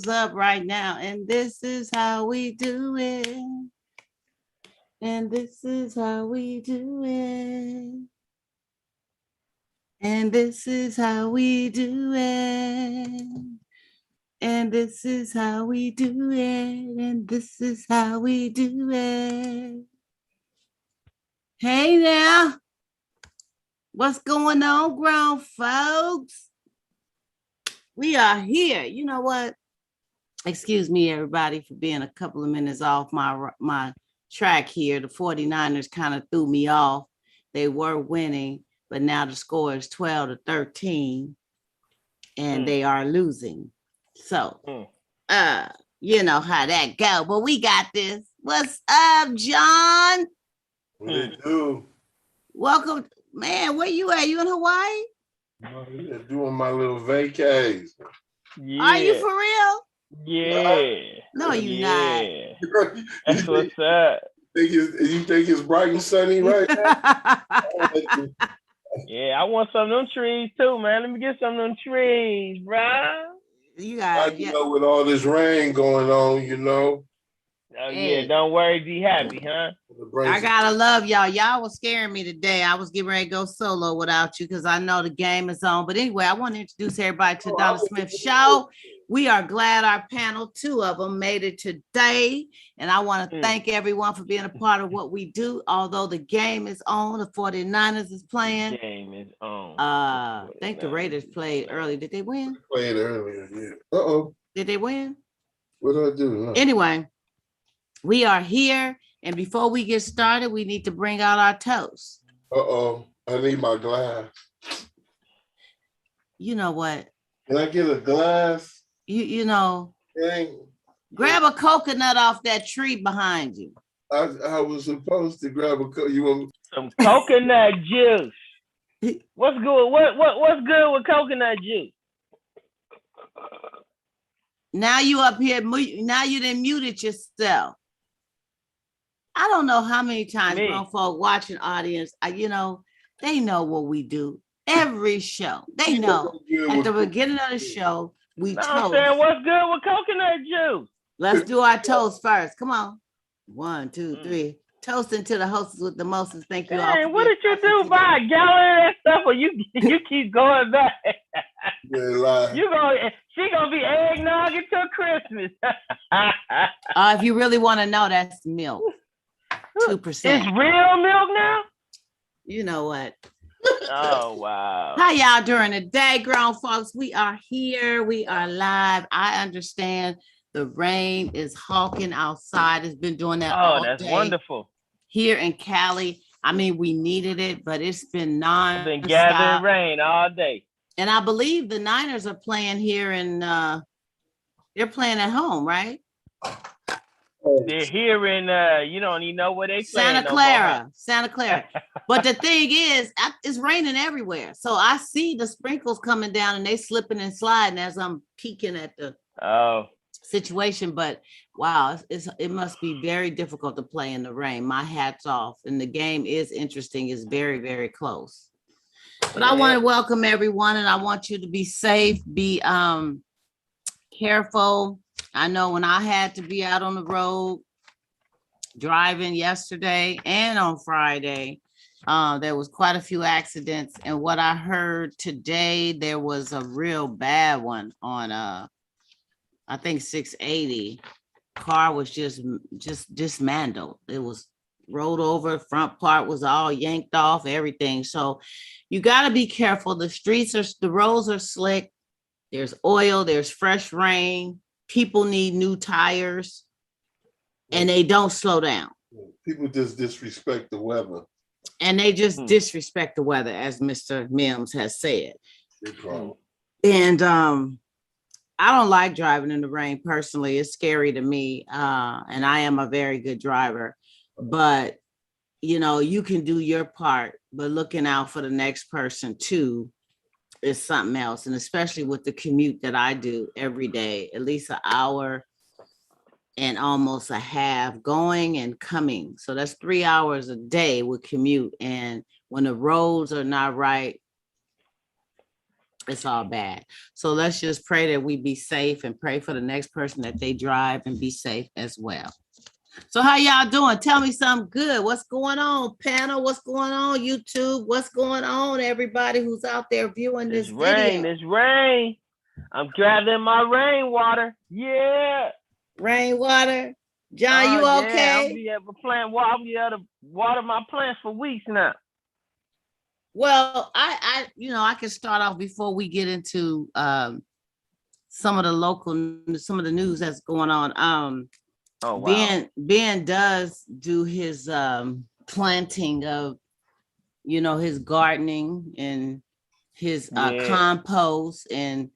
up right now, and this is how we do it. And this is how we do it. And this is how we do it. And this is how we do it. And this is how we do it. Hey now, what's going on, grown folks? We are here. You know what? Excuse me, everybody, for being a couple of minutes off my track here. The 49ers kind of threw me off. They were winning, but now the score is 12-13, and they are losing. So, you know how that go. But we got this. What's up, John? What it do? Welcome, man. Where you at? You in Hawaii? Doing my little vacays. Yeah. Are you for real? Yeah. No, you not. That's what's up. You think it's bright and sunny right now? Yeah, I want some of them trees too, man. Let me get some of them trees, bro. You got, know, with all this rain going on, you know. Oh yeah, don't worry, be happy, huh? I gotta love y'all. Y'all was scaring me today. I was getting ready to go solo without you because I know the game is on. But anyway, I want to introduce everybody to Donna Smith Show. We are glad our panel, 2 of them, made it today. And I want to thank everyone for being a part of what we do. Although the game is on, the 49ers is playing. The game is on. I think the Raiders played early. Did they win? Played earlier, yeah. Uh-oh. Did they win? What did I do? No. Anyway, we are here. And before we get started, we need to bring out our toast. Uh-oh. I need my glass. You know what? Can I get a glass? You know, Dang. grab a coconut off that tree behind you. I was supposed to grab a coconut. You want some coconut juice? What's good? What's good with coconut juice? Now you up here. Now you done muted yourself. I don't know how many times grown folk watching audience. You know, they know what we do every show. They know at the beginning of the show. We toast. I'm saying, what's good with coconut juice? Let's do our toast first. Come on. 1, 2, 3. Toasting to the hostess with the mostest. Thank you all. Hey, what did you do? Buy a gallon of that stuff, or you keep going back? She gonna be eggnog until Christmas. If you really want to know, that's milk. 2%. It's real milk now. You know what? Oh, wow. How y'all during the day, grown folks? We are here. We are live. I understand the rain is hawking outside. It's been doing that all day. Oh, that's wonderful. Here in Cali, I mean, we needed it, but it's been non-stop. Been gathering rain all day. And I believe the Niners are playing here in, they're playing at home, right? They're here in, you don't even know where they play. Santa Clara. But the thing is, it's raining everywhere. So I see the sprinkles coming down and they slipping and sliding as I'm peeking at the situation. But wow, it must be very difficult to play in the rain. My hat's off. And the game is interesting. It's very, very close. But I want to welcome everyone, and I want you to be safe, be careful. I know when I had to be out on the road driving yesterday and on Friday, there was quite a few accidents. And what I heard today, there was a real bad one on, I think 680. Car was just dismantled. It was rolled over. Front part was all yanked off, everything. So you got to be careful. The roads are slick. There's oil, there's fresh rain. People need new tires, and they don't slow down. People just disrespect the weather. And they just disrespect the weather, as Mr. Mims has said. And I don't like driving in the rain personally. It's scary to me. And I am a very good driver. But, you know, you can do your part, but looking out for the next person too is something else. And especially with the commute that I do every day, at least an hour and almost a half going and coming. So that's 3 hours a day with commute. And when the roads are not right, It's all bad. So let's just pray that we be safe and pray for the next person that they drive and be safe as well. So how y'all doing? Tell me something good. What's going on, panel? What's going on, YouTube? What's going on, everybody who's out there viewing this video? This rain. I'm gathering my rainwater. Yeah. Rainwater. John, you okay? I'll be able to I'll be able to water my plants for weeks now. Well, I can start off before we get into some of the news that's going on. Oh, wow. Ben does do his planting of, his gardening and his compost, and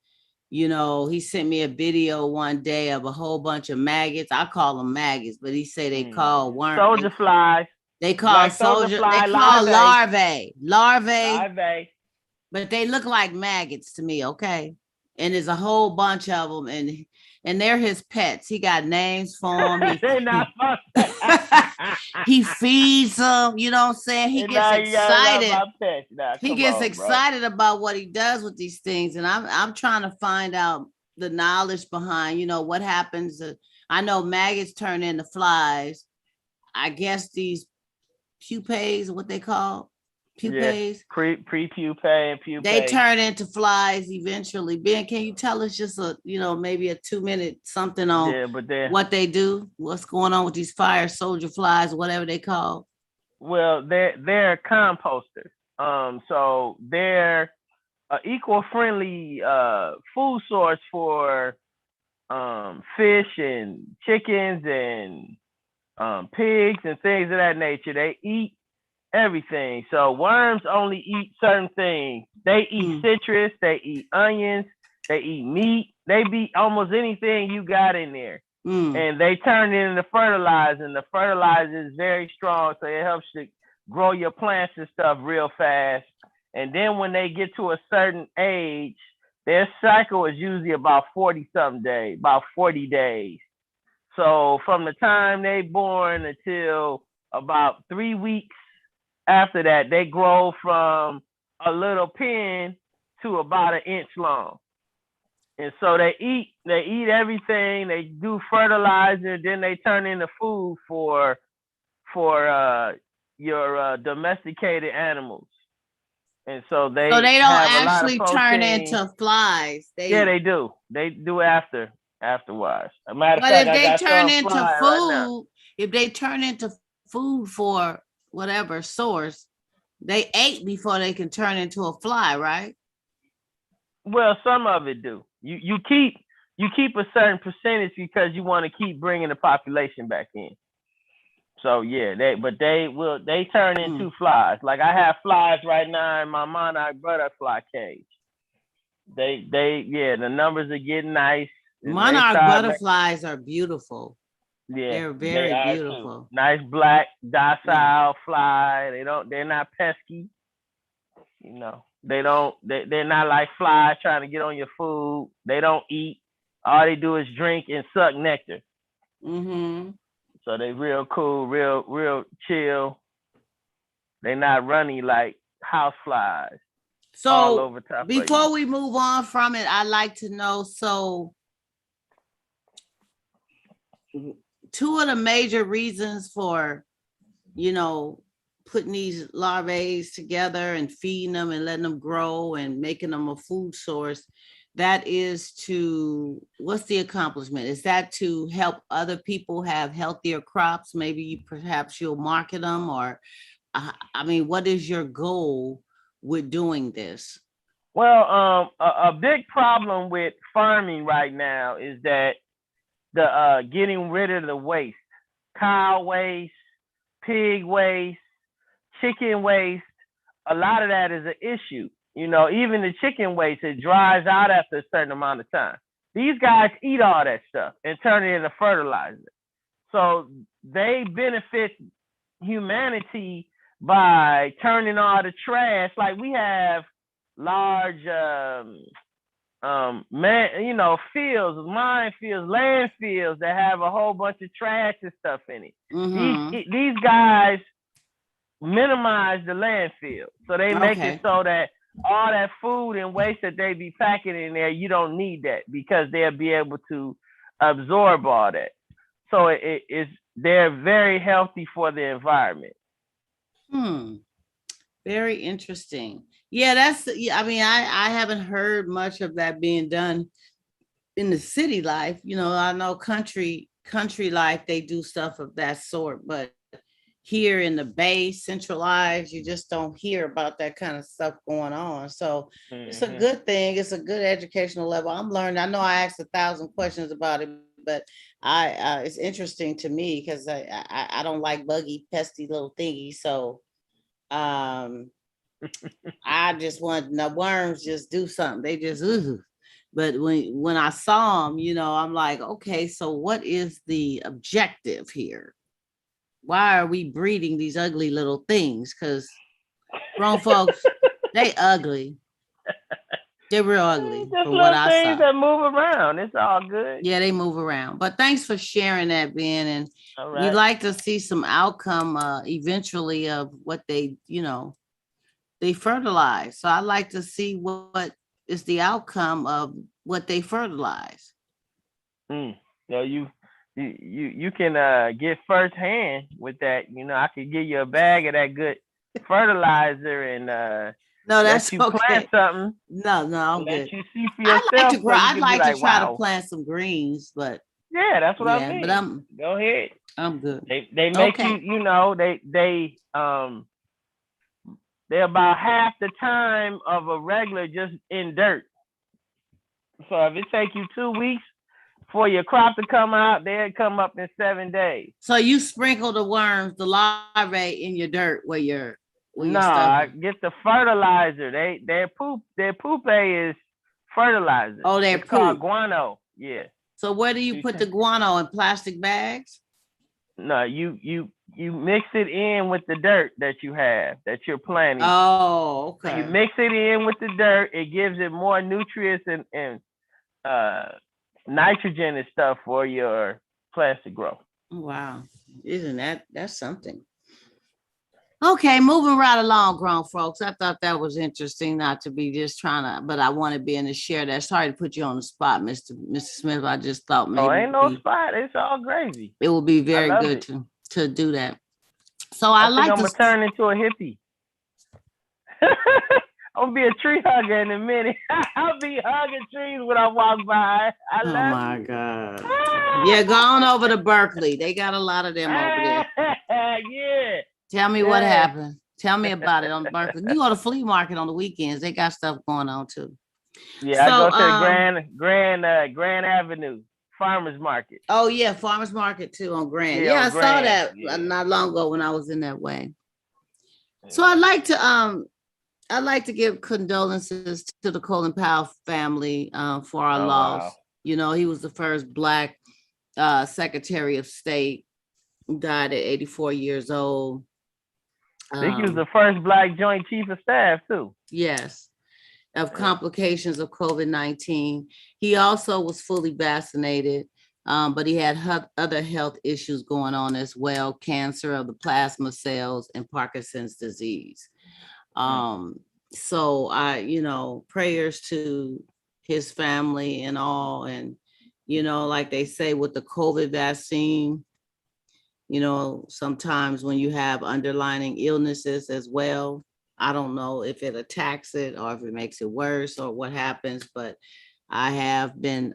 he sent me a video one day of a whole bunch of maggots. I call them maggots, but he said they call worms. Soldier flies. They call larvae. Larvae. But they look like maggots to me, okay? And there's a whole bunch of them, and they're his pets. He got names for them. They're not fun. He feeds them, you know what I'm saying? He gets excited. He gets excited about what he does with these things. And I'm trying to find out the knowledge behind, what happens. I know maggots turn into flies. I guess these pupaes, what they call pupaes, pre-pupae and pupae, they turn into flies eventually. Ben, can you tell us just maybe a 2-minute something on what they do, what's going on with these fire soldier flies, whatever they call? Well, they're composters. So they're an eco-friendly food source for fish and chickens and pigs and things of that nature. They eat everything. So worms only eat certain things. They eat citrus, they eat onions, they eat meat, they eat almost anything you got in there. And they turn it into fertilizer, and the fertilizer is very strong, so it helps to grow your plants and stuff real fast. And then when they get to a certain age, their cycle is usually about 40-something days, about 40 days. So from the time they born until about 3 weeks after that, they grow from a little pin to about 1 inch long. And so they eat everything. They do fertilizer, then they turn into food for your domesticated animals. And so they don't actually turn into flies. They do. They do afterwards. But if they turn into food, if they turn into food for whatever source, they ate before they can turn into a fly, right? Well, some of it do. You keep a certain percentage because you want to keep bringing the population back in. So yeah, they turn into flies. Like I have flies right now in my monarch butterfly cage. The numbers are getting nice. Monarch butterflies are beautiful. Yeah, they're very beautiful. Too. Nice black docile fly. They're not pesky. They're not like flies trying to get on your food. They don't eat. All they do is drink and suck nectar. So they real cool, real chill. They're not runny like house flies. So all over top before we move on from it, I'd like to know, so two of the major reasons for, putting these larvae together and feeding them and letting them grow and making them a food source, that is what's the accomplishment? Is that to help other people have healthier crops? Maybe perhaps you'll market them, or, what is your goal with doing this? Well, a big problem with farming right now is that the getting rid of the waste, cow waste, pig waste, chicken waste. A lot of that is an issue. Even the chicken waste, it dries out after a certain amount of time. These guys eat all that stuff and turn it into fertilizer. So they benefit humanity by turning all the trash. Like we have large fields, minefields, landfills that have a whole bunch of trash and stuff in it. These guys minimize the landfill. So they make it so that all that food and waste that they be packing in there, you don't need that because they'll be able to absorb all that. So they're very healthy for the environment. Very interesting. Yeah, I mean, I haven't heard much of that being done in the city life. I know country life, they do stuff of that sort, but here in the Bay, centralized, you just don't hear about that kind of stuff going on. So it's a good thing. It's a good educational level. I'm learning. I know I asked 1,000 questions about it, but it's interesting to me because I don't like buggy, pesty little thingies. So I just want the worms just do something. They just But when I saw them, I'm like, okay, so what is the objective here? Why are we breeding these ugly little things? Because grown folks, they ugly. They're real ugly. Just from little what I things saw. that move around. It's all good. Yeah, they move around. But thanks for sharing that, Ben. And you'd like to see some outcome eventually of what they fertilize. So I'd like to see what is the outcome of what they fertilize. So you can get firsthand with that. I could give you a bag of that good fertilizer and no, that's let you plant something. No, I'm let good. you see for yourself. I'd like to try to plant some greens, but yeah, that's what I mean. But go ahead. I'm good. They make they're about half the time of a regular just in dirt. So if it takes you 2 weeks for your crop to come out, they'll come up in 7 days. So you sprinkle the worms, the larvae in your dirt where you're I get the fertilizer. Their poop is fertilizer. Oh, it's called guano. Yeah. So where do you put the guano, in plastic bags? No, you mix it in with the dirt that you're planting. Oh, okay. So you mix it in with the dirt. It gives it more nutrients and nitrogen and stuff for your plants to grow. Wow, isn't that's something? Okay, moving right along, grown folks. I thought that was interesting, not to be just but I want to be in to share that. Sorry to put you on the spot, Mr. Smith. I just thought maybe ain't no spot. It's all gravy. It will be very good to do that. So I'm gonna turn into a hippie. I'm gonna be a tree hugger in a minute. I'll be hugging trees when I walk by. Oh my God. Yeah, go on over to Berkeley. They got a lot of them over there. Yeah. Tell me what happened. Tell me about it on the Berkeley. You go to the flea market on the weekends. They got stuff going on too. Yeah, so, I go to the Grand Avenue Farmers Market. Oh yeah, Farmers Market too on Grand. Yeah, I saw that not long ago when I was in that way. So I'd like to give condolences to the Colin Powell family for our loss. Wow. He was the first Black Secretary of State. Died at 84 years old. I think he was the first Black Joint Chief of Staff too. Yes, of complications of COVID-19. He also was fully vaccinated, but he had other health issues going on as well, cancer of the plasma cells and Parkinson's disease. So prayers to his family and all. And, like they say with the COVID vaccine, sometimes when you have underlying illnesses as well, I don't know if it attacks it or if it makes it worse or what happens, but I have been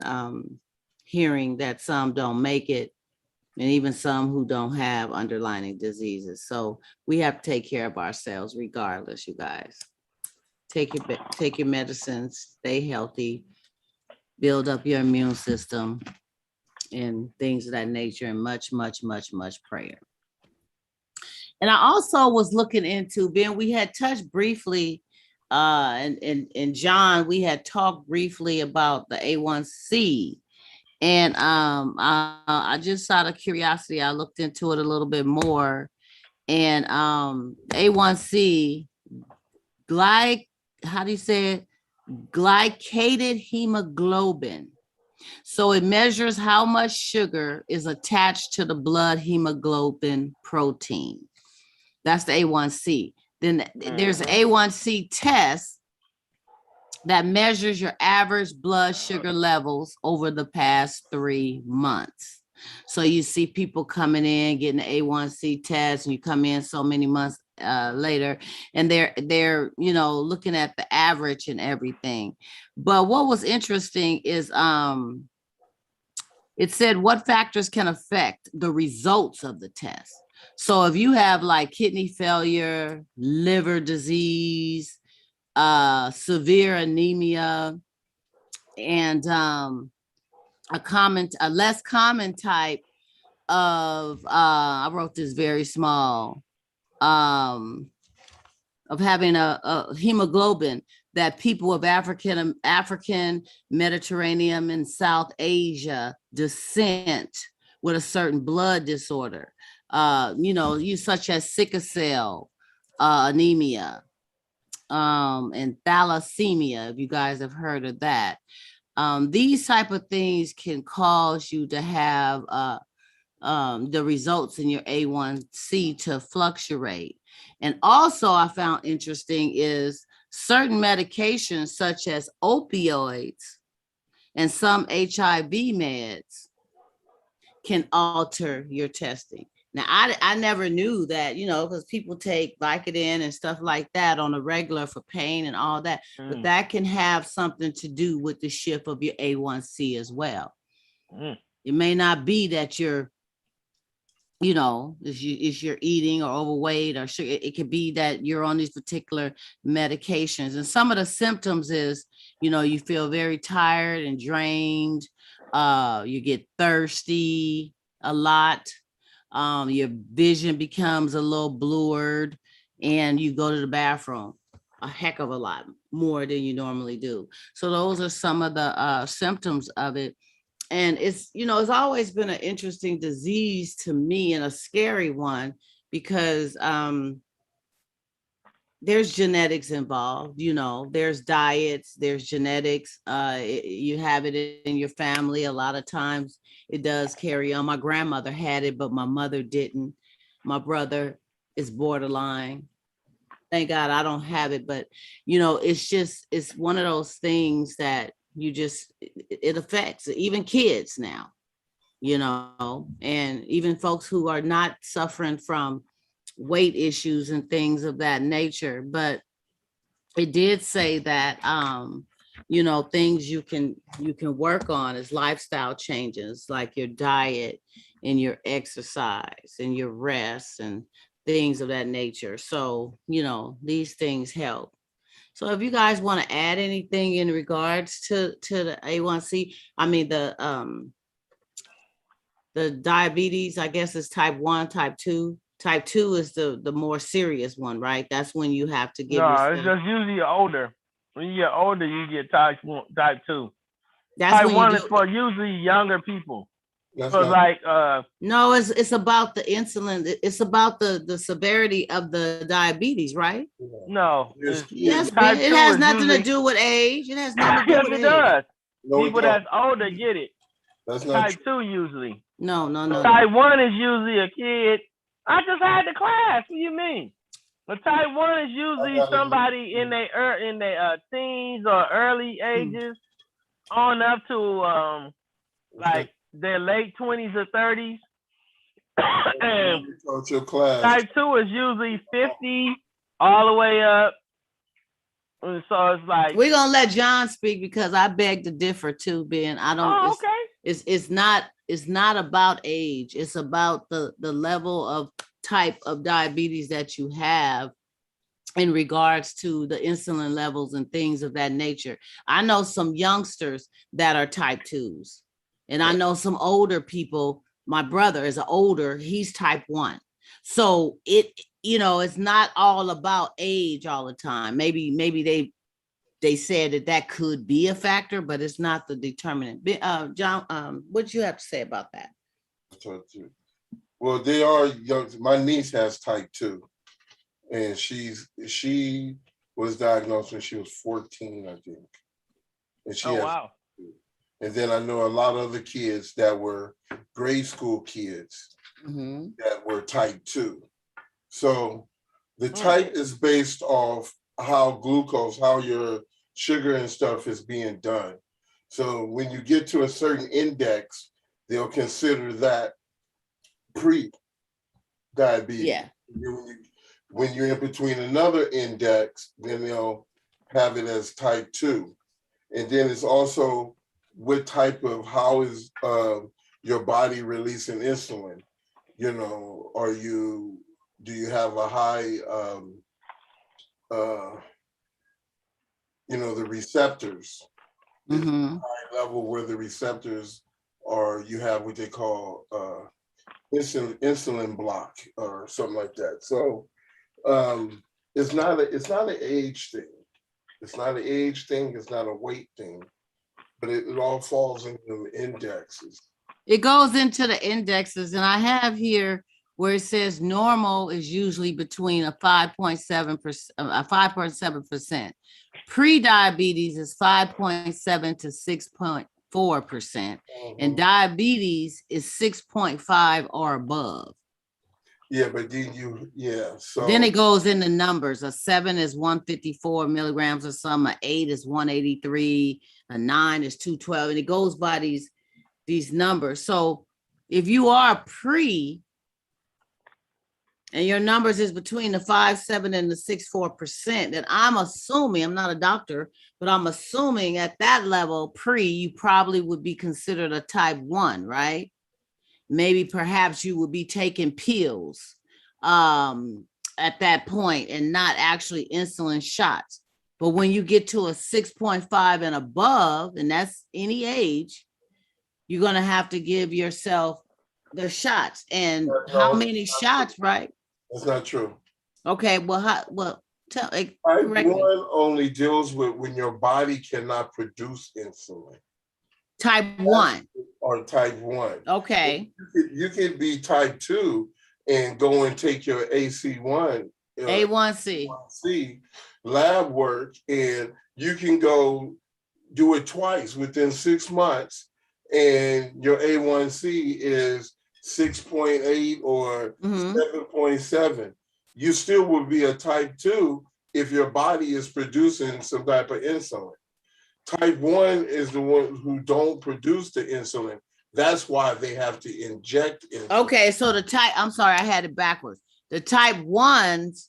hearing that some don't make it and even some who don't have underlying diseases. So we have to take care of ourselves regardless, you guys. Take your medicines, stay healthy, build up your immune system, and things of that nature, and much, much, much, much prayer. And I also was looking into, Ben, we had touched briefly, and John, we had talked briefly about the A1C. And I just out of curiosity, I looked into it a little bit more. And A1C, how do you say it? Glycated hemoglobin. So it measures how much sugar is attached to the blood hemoglobin protein. That's the A1C. Then there's A1C test, that measures your average blood sugar levels over the past 3 months. So you see people coming in, getting the A1C test, and you come in so many months later, and they're looking at the average and everything. But what was interesting is it said what factors can affect the results of the test. So if you have like kidney failure, liver disease, severe anemia, and a less common type of I wrote this very small, of having a hemoglobin, that people of African, Mediterranean, and South Asia descent with a certain blood disorder, you such as sickle cell anemia, and thalassemia, if you guys have heard of that. These type of things can cause you to have the results in your A1C to fluctuate. And also I found interesting is certain medications such as opioids and some HIV meds can alter your testing. Now, I never knew that, because people take Vicodin and stuff like that on a regular for pain and all that, but that can have something to do with the shift of your A1C as well. It may not be that you're, is you're eating or overweight or sugar. It could be that you're on these particular medications. And some of the symptoms is, you feel very tired and drained. You get thirsty a lot. Your vision becomes a little blurred, and you go to the bathroom a heck of a lot more than you normally do. So those are some of the symptoms of it. And it's always been an interesting disease to me, and a scary one, because there's genetics involved, there's diets, there's genetics. You have it in your family. A lot of times it does carry on. My grandmother had it, but my mother didn't. My brother is borderline. Thank God I don't have it, but it's one of those things that it affects even kids now, and even folks who are not suffering from weight issues and things of that nature. But it did say that things you can work on is lifestyle changes, like your diet and your exercise and your rest and things of that nature. So these things help. So if you guys want to add anything in regards to the A1C, I mean the diabetes, I guess, is type 1, type 2. Type 2 is the more serious one, right? That's when you have to give yourself. It's just usually older. When you get older, you get type 2. That's type when 1 is for usually younger people. So no, it's about the insulin. It's about the severity of the diabetes, right? No. Yes, it has nothing to do with age. It has nothing to do with age. Yes, it does. People that's older get it. That's not type 2 usually. No. Type 1 is usually a kid. I just had the class. What do you mean? But type 1 is usually somebody in their teens or early ages, on up to like their late 20s or 30s. And type 2 is usually 50 all the way up. And so it's like, we're gonna let John speak, because I beg to differ too, Ben. I don't. okay. It's not about age. It's about the level of type of diabetes that you have in regards to the insulin levels and things of that nature. I know some youngsters that are type 2s, and I know some older people. My brother is older, he's type 1. So it's not all about age all the time. Maybe they said that could be a factor, but it's not the determinant. John, what do you have to say about that? Well, they are young. My niece has type 2, and she was diagnosed when she was 14, I think. And she has, wow. And then I know a lot of the kids that were grade school kids that were type 2. So the type is based off how your sugar and stuff is being done. So when you get to a certain index, they'll consider that pre-diabetes. Yeah. When you're in between another index, then they'll have it as type 2. And then it's also what type of, how is your body releasing insulin? You know, do you have a high, the receptors, high level where the receptors are, you have what they call insulin block or something like that. So it's not an age thing. It's not an age thing. It's not a weight thing, but it all falls into the indexes. It goes into the indexes, and I have here where it says normal is usually between a 5.7%. Pre-diabetes is 5.7 to 6.4%, and diabetes is 6.5 or above. Yeah, but then so then it goes into numbers. A 7 is 154 milligrams or some, a 8 is 183, a 9 is 212, and it goes by these numbers. So if you are pre and your numbers is between the 5.7 and the 6.4%, then I'm assuming, I'm not a doctor, but I'm assuming at that level pre, you probably would be considered a type 1, right? Maybe perhaps you would be taking pills at that point and not actually insulin shots. But when you get to a 6.5 and above, and that's any age, you're going to have to give yourself the shots. And how many shots, right? That's not true. Okay, well, tell type 1 only deals with when your body cannot produce insulin. Type 1 or type 1. Okay. You could be type 2 and go and take your AC1, A1C lab work, and you can go do it twice within 6 months, and your A1C is 6.8 or 7.7. You still would be a type 2 if your body is producing some type of insulin. Type 1 is the one who don't produce the insulin. That's why they have to inject insulin. Okay, so I'm sorry, I had it backwards. The type 1s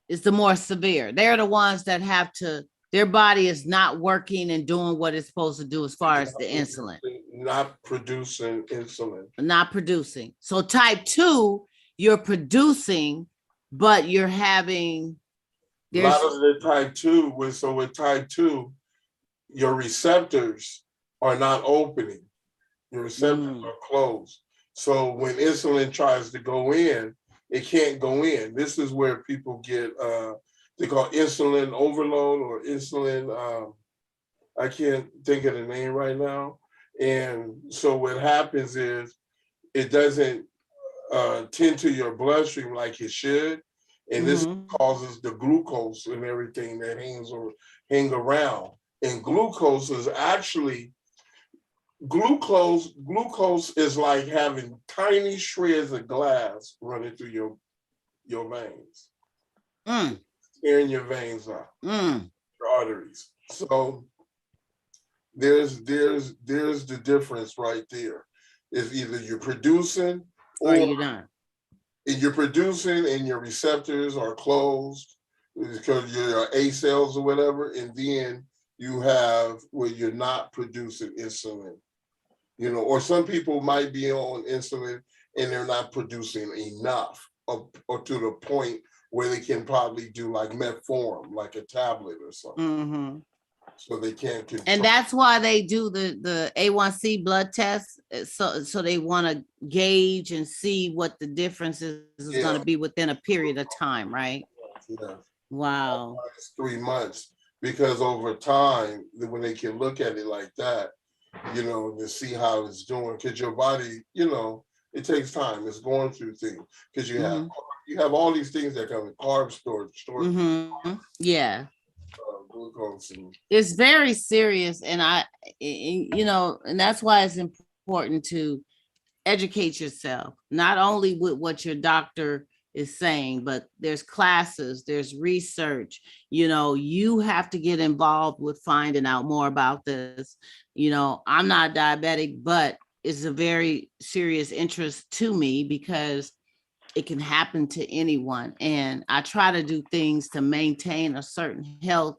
is the more severe. They're the ones that have to, their body is not working and doing what it's supposed to do as far as the insulin. Not producing insulin. Not producing. So type 2, you're producing, but you're having... A lot of the type 2, with type 2, your receptors are not opening. Your receptors are closed. So when insulin tries to go in, it can't go in. This is where people get, they call insulin overload or insulin, I can't think of the name right now. And so what happens is it doesn't tend to your bloodstream like it should. And this causes the glucose and everything that hang around. And glucose is actually, glucose is like having tiny shreds of glass running through your veins, tearing your veins out, your arteries. So there's the difference right there. It's either you're producing or you're not. And you're producing and your receptors are closed because you're A cells or whatever, and then you have where you're not producing insulin, or some people might be on insulin and they're not producing enough or to the point where they can probably do like metformin, like a tablet or something. So they can't control. And that's why they do the A1C blood test. So they want to gauge and see what the difference is going to be within a period of time, right? Yeah. Wow. It's 3 months. Because over time, when they can look at it like that, to see how it's doing, because your body, it takes time. It's going through things because you have all these things that come in carb storage. Yeah. Glucose. It's very serious, and and that's why it's important to educate yourself, not only with what your doctor is saying, but there's classes, there's research, you have to get involved with finding out more about this. I'm not diabetic, but it's a very serious interest to me because it can happen to anyone. And I try to do things to maintain a certain health,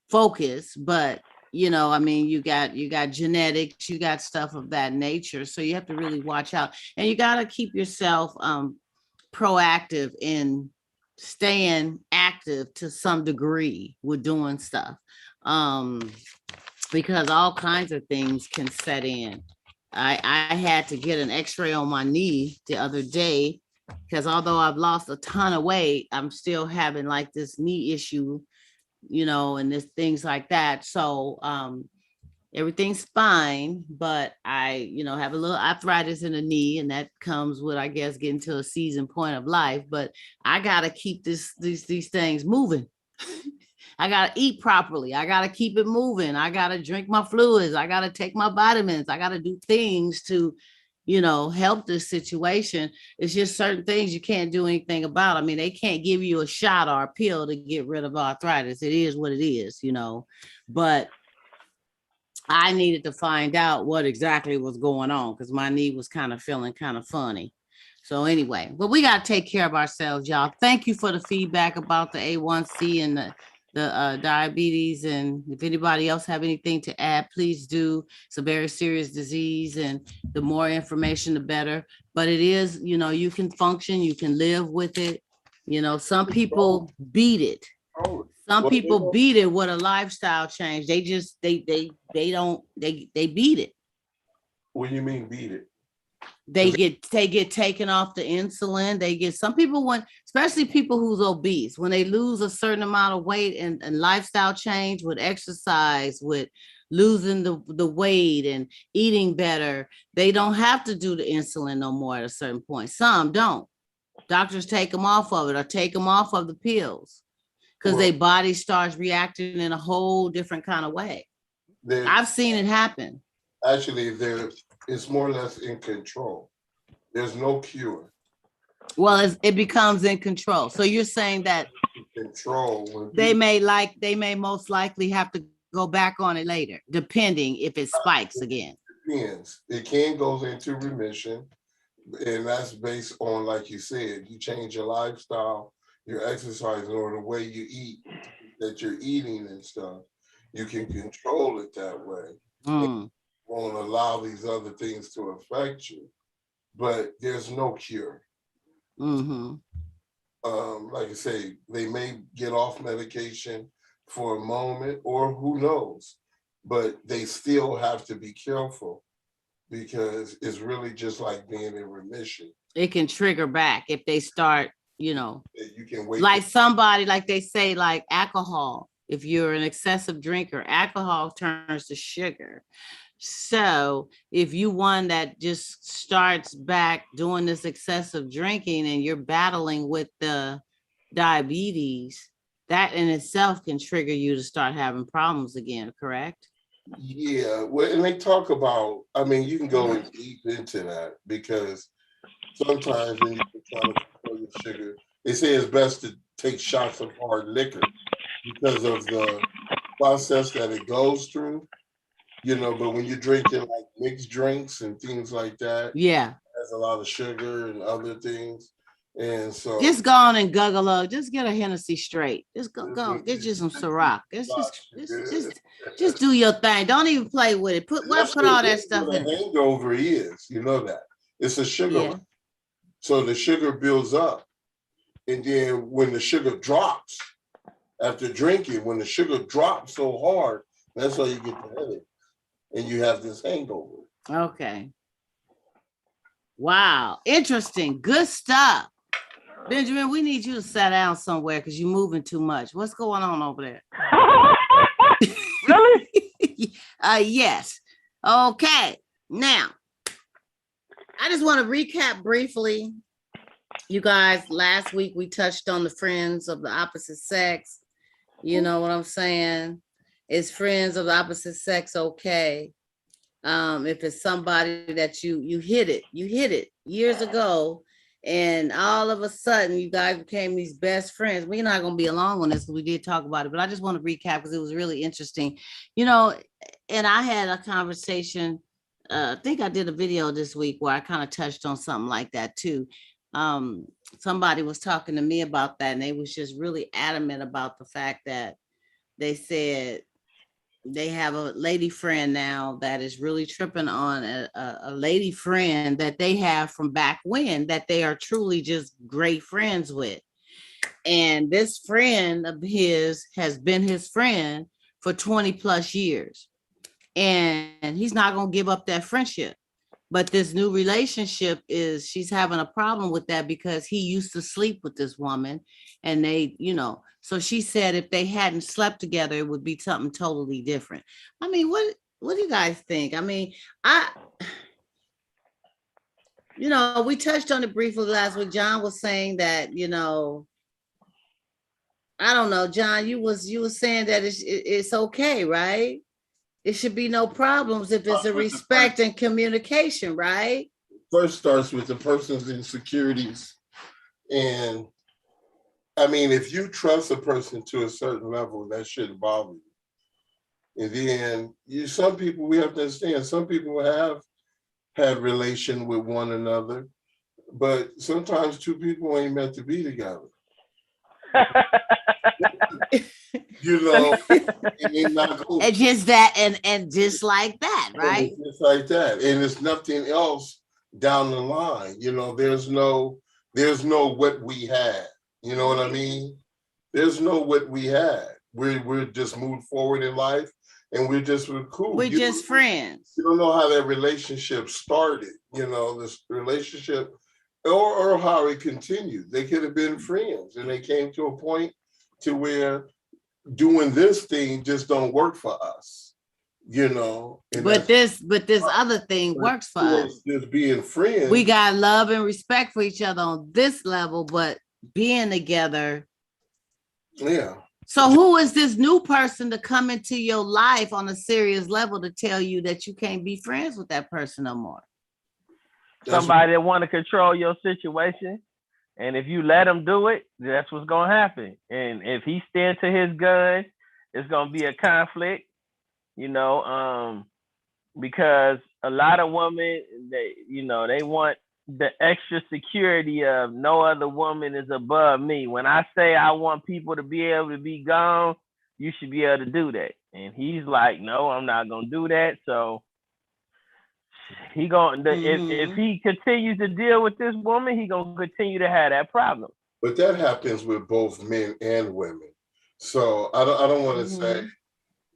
focus, but I mean, you got genetics, you got stuff of that nature. So you have to really watch out, and you got to keep yourself proactive in staying active to some degree with doing stuff. Because all kinds of things can set in. I had to get an x-ray on my knee the other day because although I've lost a ton of weight, I'm still having like this knee issue, and there's things like that. So everything's fine, but I, have a little arthritis in the knee, and that comes with, I guess, getting to a season point of life. But I gotta keep these things moving. I gotta eat properly. I gotta keep it moving. I gotta drink my fluids. I gotta take my vitamins. I gotta do things to, help this situation. It's just certain things you can't do anything about. I mean, they can't give you a shot or a pill to get rid of arthritis. It is what it is, but I needed to find out what exactly was going on because my knee was kind of feeling kind of funny. So anyway, but we got to take care of ourselves, y'all. Thank you for the feedback about the A1C and the diabetes. And if anybody else have anything to add, please do. It's a very serious disease, and the more information, the better. But it is, you can function, you can live with it. Some people beat it. Some people beat it with a lifestyle change. They just, they beat it. What do you mean beat it? They get taken off the insulin. They get, some people, when, especially people who's obese, when they lose a certain amount of weight and lifestyle change with exercise, with losing the weight and eating better, they don't have to do the insulin no more at a certain point. Some don't. Doctors take them off of it or take them off of the pills because their body starts reacting in a whole different kind of way. I've seen it happen. Actually, it's more or less in control. There's no cure. Well, it becomes in control. So you're saying that control. They may most likely have to go back on it later, depending if it spikes again. Depends. It can go into remission, and that's based on, like you said, you change your lifestyle, your exercise, or the way you eat, that you're eating and stuff. You can control it that way. Won't allow these other things to affect you, but there's no cure. Like I say, they may get off medication for a moment, or who knows, but they still have to be careful because it's really just like being in remission. It can trigger back if they start, you can wait. Like somebody, like they say, like alcohol. If you're an excessive drinker, alcohol turns to sugar. So if you one that just starts back doing this excessive drinking and you're battling with the diabetes, that in itself can trigger you to start having problems again, correct? Yeah, well, and they talk about, I mean, you can go deep into that because sometimes when you're trying to control your sugar, they say it's best to take shots of hard liquor because of the process that it goes through. But when you're drinking like mixed drinks and things like that, there's a lot of sugar and other things. And so just go on and guggle up. Just get a Hennessy straight. Just go get you some Ciroc. Just do your thing. Don't even play with it. Put all that stuff in. Hangover is, that it's a sugar. So the sugar builds up, and then when the sugar drops after drinking, when the sugar drops so hard, that's how you get the headache. And you have this hangover. Okay. Wow. Interesting. Good stuff. Benjamin, we need you to sit down somewhere because you're moving too much. What's going on over there? Really? Yes. Okay. Now, I just want to recap briefly. You guys, last week we touched on the friends of the opposite sex. You know what I'm saying? Is friends of the opposite sex okay? If it's somebody that you hit it years ago, And all of a sudden, you guys became these best friends. We're not going to be alone on this because we did talk about it, but I just want to recap because it was really interesting. You know, and I had a conversation. I think I did a video this week where I kind of touched on something like that too. Somebody was talking to me about that, and they was just really adamant about the fact that they said they have a lady friend now that is really tripping on a lady friend that they have from back when, that they are truly just great friends with. And this friend of his has been his friend for 20 plus years. And he's not going to give up that friendship. But this new relationship is, she's having a problem with that because he used to sleep with this woman, and they, you know, so she said if they hadn't slept together, it would be something totally different. I mean, what do you guys think? I mean, you know, we touched on it briefly last week. John was saying that, you know, I don't know, John, you was saying that it's okay, right? It should be no problems if it's a respect and communication, right? First starts with the person's insecurities. And I mean, if you trust a person to a certain level, that shouldn't bother you. And then some people, we have to understand, some people have had relation with one another, but sometimes two people ain't meant to be together. You know, and not go. And just that, and just like that, right? Just like that, and it's nothing else down the line. You know, there's no what we had. You know what I mean? There's no what we had. We're just moved forward in life, and we're cool. We're just friends. You don't know how that relationship started. You know, this relationship, or how it continued. They could have been friends, and they came to a point to where doing this thing just don't work for us, you know. But this other thing works for us. Just being friends. We got love and respect for each other on this level, but being together. Yeah. So who is this new person to come into your life on a serious level to tell you that you can't be friends with that person no more? Somebody that want to control your situation. And if you let him do it, that's what's going to happen. And if he stands to his gun, it's going to be a conflict, you know, because a lot of women, they want the extra security of no other woman is above me. When I say I want people to be able to be gone, you should be able to do that. And he's like, no, I'm not going to do that. So he going if he continues to deal with this woman, he gonna continue to have that problem. But that happens with both men and women. So I don't want to say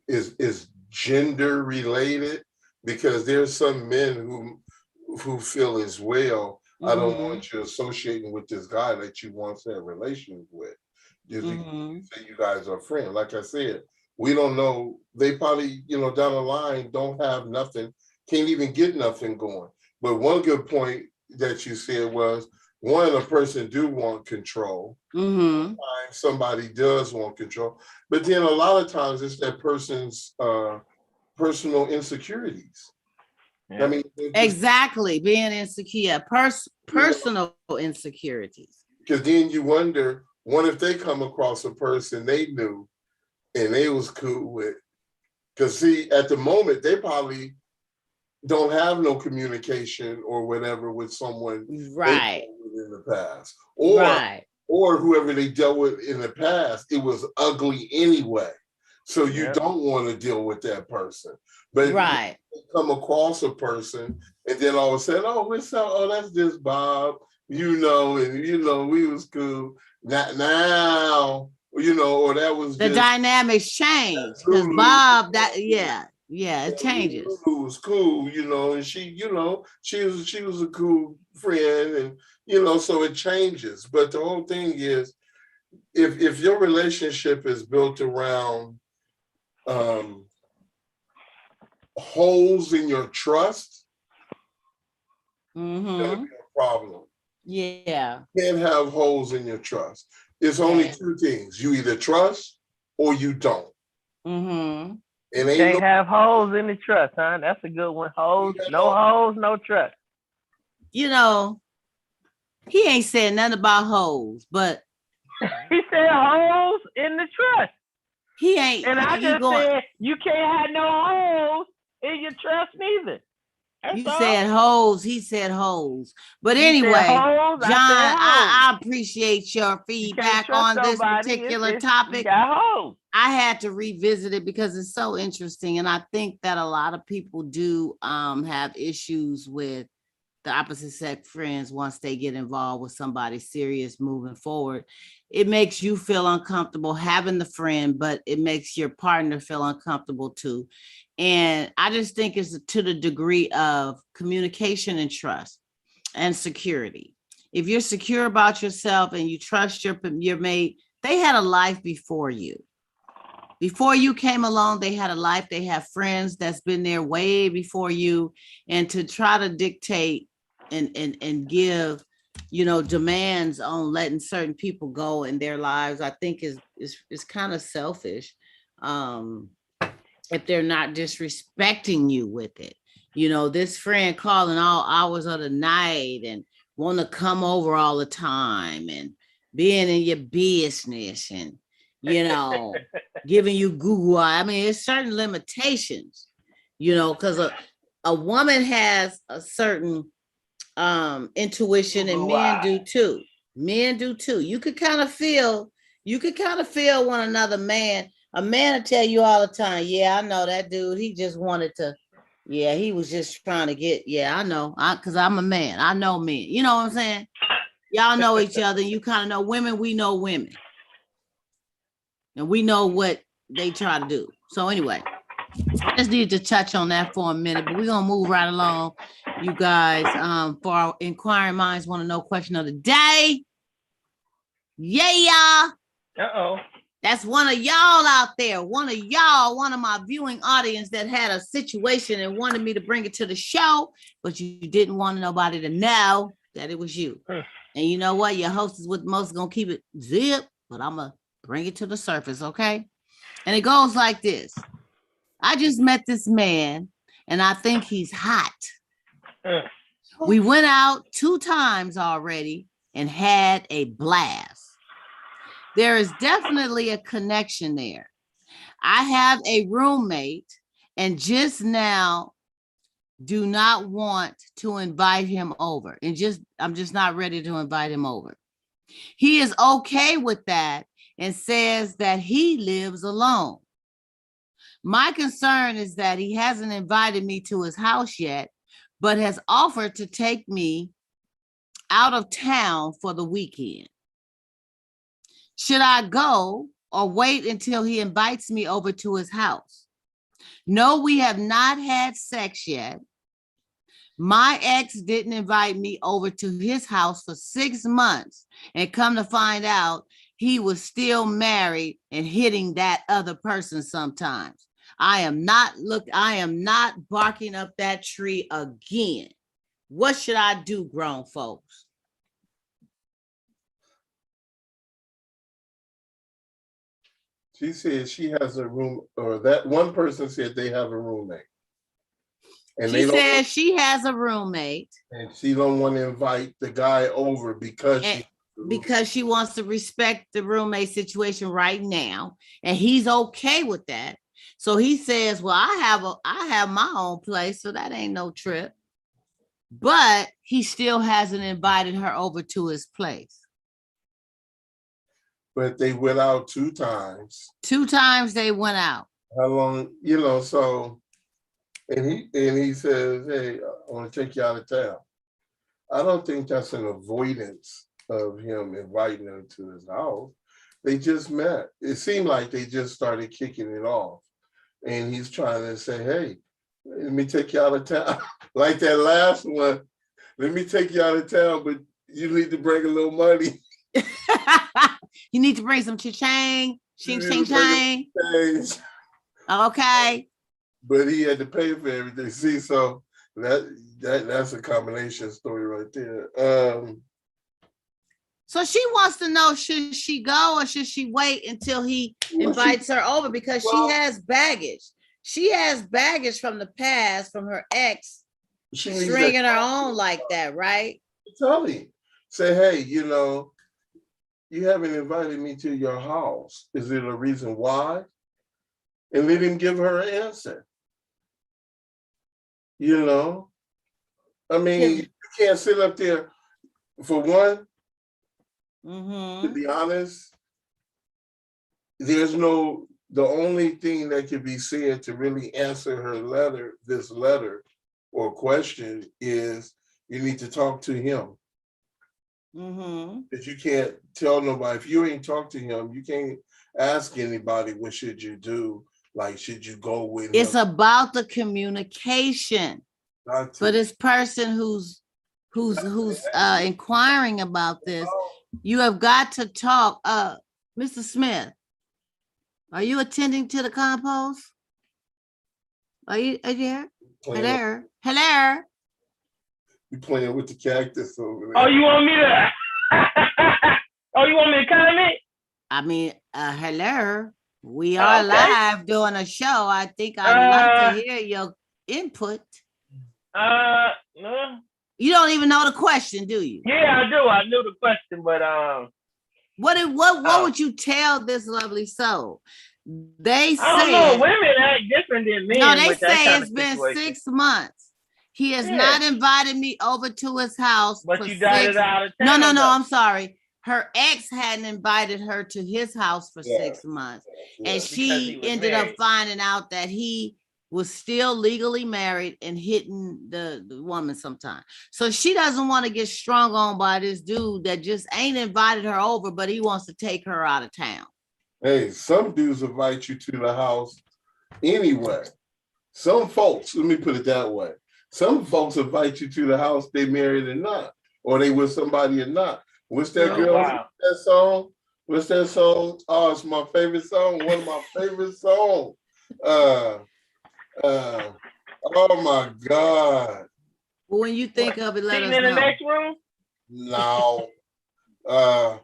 is gender related, because there's some men who feel as well. I don't want you associating with this guy that you once had relations with. Just because you say you guys are friends. Like I said, we don't know. They probably, you know, down the line don't have nothing. Can't even get nothing going. But one good point that you said was, one, a person do want control. Sometimes somebody does want control. But then a lot of times it's that person's personal insecurities. Yeah. I mean, exactly, being insecure, personal insecurities. Because then you wonder, what if they come across a person they knew and they was cool with? Because see, at the moment, they probably don't have no communication or whatever with someone right in the past, or whoever they dealt with in the past, it was ugly anyway, so you don't want to deal with that person. But you come across a person and then all of a sudden, that's just Bob, you know, and you know we was cool. Now you know, or that was the dynamics change because Bob, it changes. Lulu was cool, you know, and she, you know, she was a cool friend, and you know, so it changes. But the whole thing is, if your relationship is built around holes in your trust, that's gonna be a problem. Yeah, you can't have holes in your trust. It's only two things: you either trust or you don't. And can't have holes in the trust, huh? That's a good one. Holes, no holes, no trust. You know, He ain't said nothing about hoes, but He said hoes in the trust. he ain't. And I He just going. said you can't have no hoes in your trust neither. That's You all. said hoes. He said hoes. But You said anyway, hoes, John, I said hoes. I appreciate your You can't feedback trust on this nobody. particular You topic. got hoes. I had to revisit it because it's so interesting. And I think that a lot of people do have issues with the opposite sex friends once they get involved with somebody serious moving forward. It makes you feel uncomfortable having the friend, but it makes your partner feel uncomfortable too. And I just think it's to the degree of communication and trust and security. If you're secure about yourself and you trust your mate, they had a life before you. Before you came along, they had a life. They have friends that's been there way before you. And to try to dictate and give, demands on letting certain people go in their lives, I think is kind of selfish. If they're not disrespecting you with it. This friend calling all hours of the night and want to come over all the time and being in your business and, giving you Google. I mean, it's certain limitations, because a woman has a certain intuition and men do too. Men do too. You could kind of feel one another man. A man will tell you all the time, yeah, I know that dude. He just wanted to, yeah, he was just trying to get, yeah, I know. Because I'm a man. I know men. You know what I'm saying? Y'all know each other. You kind of know women. We know women. And we know what they try to do. So anyway, I just needed to touch on that for a minute, but we're going to move right along. You guys, for our inquiring minds want to know question of the day. Yeah. Uh-oh. That's one of y'all out there. One of my viewing audience that had a situation and wanted me to bring it to the show, but you didn't want nobody to know that it was you. And you know what? Your host is with most going to keep it zip, but I'm going to bring it to the surface, okay? And it goes like this. I just met this man, and I think he's hot. We went out 2 times already and had a blast. There is definitely a connection there. I have a roommate and just now do not want to invite him over. I'm just not ready to invite him over. He is okay with that and says that he lives alone. My concern is that he hasn't invited me to his house yet, but has offered to take me out of town for the weekend. Should I go or wait until he invites me over to his house? No, we have not had sex yet. My ex didn't invite me over to his house for 6 months, and come to find out he was still married and hitting that other person sometimes. I am not barking up that tree again. What should I do, grown folks? She said she has a room, or that one person said they have a roommate. And she said she has a roommate. And she don't want to invite the guy over because she wants to respect the roommate situation right now. And he's okay with that. So he says, well, I have my own place, so that ain't no trip. But he still hasn't invited her over to his place. But they went out 2 times. 2 times they went out. How long, so, and he says, hey, I want to take you out of town. I don't think that's an avoidance of him inviting her to his house. They just met. It seemed like they just started kicking it off. And he's trying to say, hey, let me take you out of town. Like that last one, let me take you out of town, but you need to bring a little money. You need to bring some cha-ching, ching. Okay. But he had to pay for everything. See, so that's a combination story right there. So she wants to know, should she go or should she wait until he invites her over? Because she has baggage. She has baggage from the past, from her ex, stringing her on like that, right? Tell me. Say, hey, you know, you haven't invited me to your house. Is there a reason why? And let him give her an answer. You know, I mean, you can't sit up there. For one, to be honest, the only thing that can be said to really answer this letter or question is you need to talk to him. Because you can't tell nobody, if you ain't talk to him, you can't ask anybody, what should you do? Like, should you go with him? It's about the communication for this person who's inquiring about this. You have got to talk. Mr. Smith, are you attending to the compost? Are you there? Hello? You playing with the cactus over there. Oh, you want me to? You want me to comment? I mean, hello. We are live doing a show. I think I'd like to hear your input. No. You don't even know the question, do you? Yeah, I do. I knew the question, but what would you tell this lovely soul? They say, I don't know. Women act different than men. No, they with that say kind it's of been situation. 6 months. He has not invited me over to his house. But you got it out of No, town. I'm sorry. Her ex hadn't invited her to his house for 6 months. And she ended up finding out that he was still legally married and hitting the woman sometime. So she doesn't want to get strung on by this dude that just ain't invited her over, but he wants to take her out of town. Hey, some dudes invite you to the house anyway. Some folks, let me put it that way. Some folks invite you to the house, they married or not, or they with somebody or not. What's that girl? Wow. That song? What's that song? Oh, it's my favorite song. One of my favorite songs. Oh my God. Well, when you think of it, let us in know. the next room? No. Oh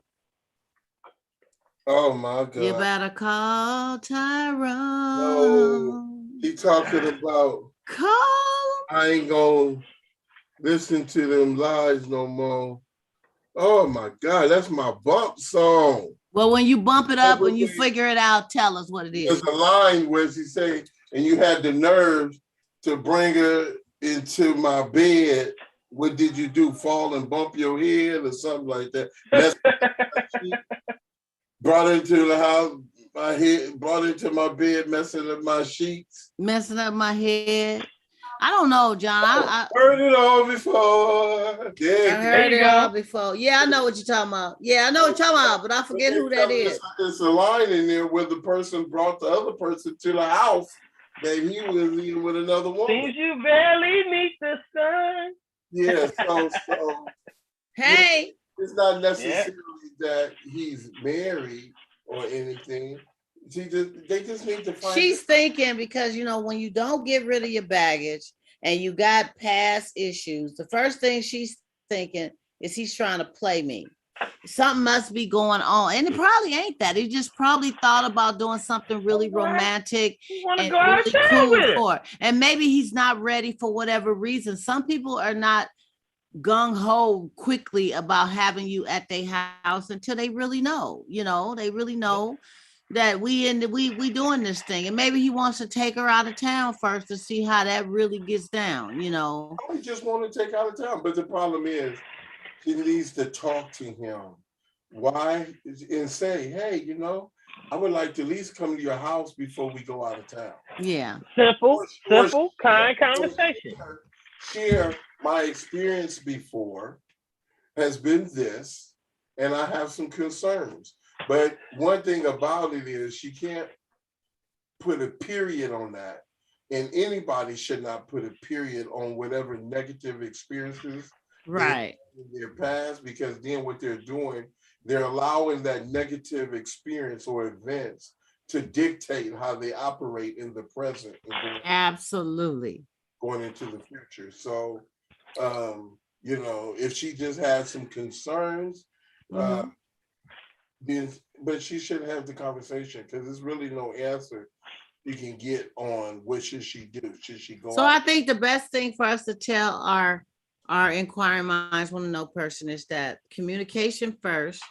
my God. You better call Tyrone. No. He talking about I ain't gonna listen to them lies no more. Oh my God, that's my bump song. Well, when you bump it up, when you figure it out, tell us what it is. There's a line where she say, and you had the nerve to bring her into my bed. What did you do? Fall and bump your head or something like that? Brought her to the house, my head, brought her to my bed, messing up my sheets. Messing up my head. I don't know, John. I heard it all before. Yeah, I heard it all before. Yeah, I know what you're talking about. Yeah, I know what you're talking about, but I forget who that is. There's a line in there where the person brought the other person to the house that he was in with another woman. Seems you barely meet the sun. Yeah, so hey. It's not necessarily that he's married or anything. They just need to find. She's thinking because, you know, when you don't get rid of your baggage and you got past issues, the first thing she's thinking is he's trying to play me. Something must be going on. And it probably ain't that. He just probably thought about doing something really romantic and really cool for her. And maybe he's not ready for whatever reason. Some people are not gung-ho quickly about having you at their house until they really know, they really know that we doing this thing. And maybe he wants to take her out of town first to see how that really gets down, I just want to take out of town, but the problem is he needs to talk to him. Why? And say, hey, I would like to at least come to your house before we go out of town. Yeah. Simple, kind conversation. Share my experience before has been this, and I have some concerns. But one thing about it is she can't put a period on that. And anybody should not put a period on whatever negative experiences right in their past, because then what they're doing, they're allowing that negative experience or events to dictate how they operate in the present. Absolutely. Going into the future. So, if she just had some concerns, but she should have the conversation, because there's really no answer you can get on what should she do. Should she go out? I think the best thing for us to tell our our inquiring minds want to know person is that communication first.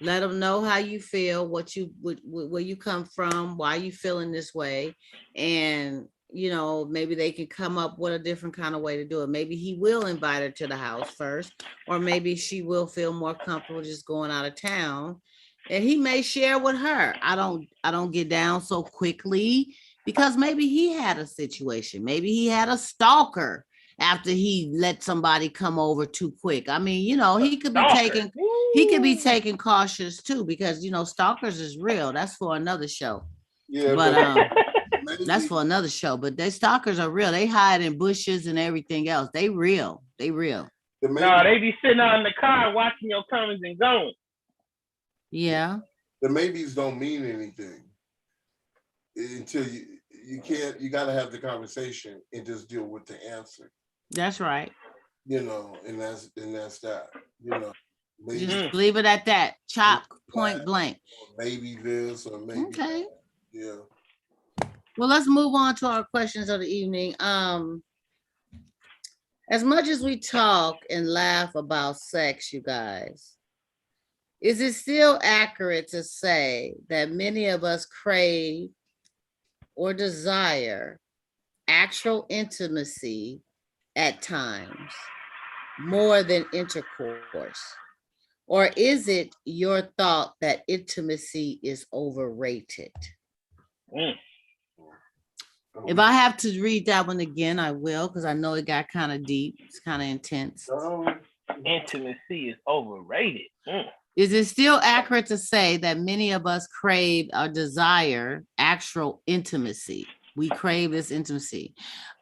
Let them know how you feel, where you come from, why you feeling this way. And, maybe they can come up with a different kind of way to do it. Maybe he will invite her to the house first, or maybe she will feel more comfortable just going out of town. And he may share with her. I don't get down so quickly because maybe he had a situation. Maybe he had a stalker after he let somebody come over too quick. I mean, he could be taking cautious too, because stalkers is real. That's for another show. Yeah, but that's for another show. But they stalkers are real. They hide in bushes and everything else. They real. They be sitting out in the car watching your comings and goings. Yeah. The maybes don't mean anything until you got to have the conversation and just deal with the answer. That's right. And that's that. Just leave it at that. Chop, point blank. Maybe this or maybe okay. That. Yeah. Well, let's move on to our questions of the evening. As much as we talk and laugh about sex, you guys, is it still accurate to say that many of us crave or desire actual intimacy at times more than intercourse? Or is it your thought that intimacy is overrated? If I have to read that one again, I will, because I know it got kind of deep. It's kind of intense. Intimacy is overrated. Is it still accurate to say that many of us crave or desire actual intimacy? We crave this intimacy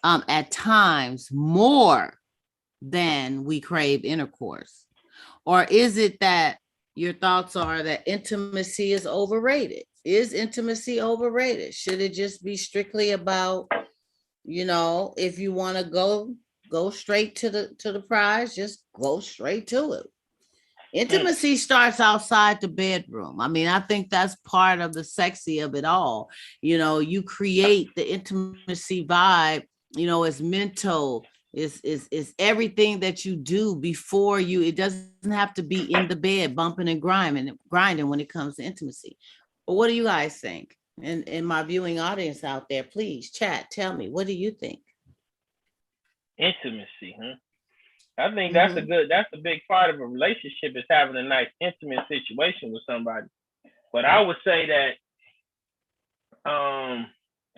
at times more than we crave intercourse? Or is it that your thoughts are that intimacy is overrated? Is intimacy overrated? Should it just be strictly about, if you want to go straight to the prize, just go straight to it. Intimacy starts outside the bedroom. I mean, I think that's part of the sexy of it all. You create the intimacy vibe, it's mental. Is everything that you do before you. It doesn't have to be in the bed bumping and grinding when it comes to intimacy. But what do you guys think? And my viewing audience out there, please chat. Tell me, what do you think? Intimacy, huh? I think that's a big part of a relationship, is having a nice intimate situation with somebody. But I would say that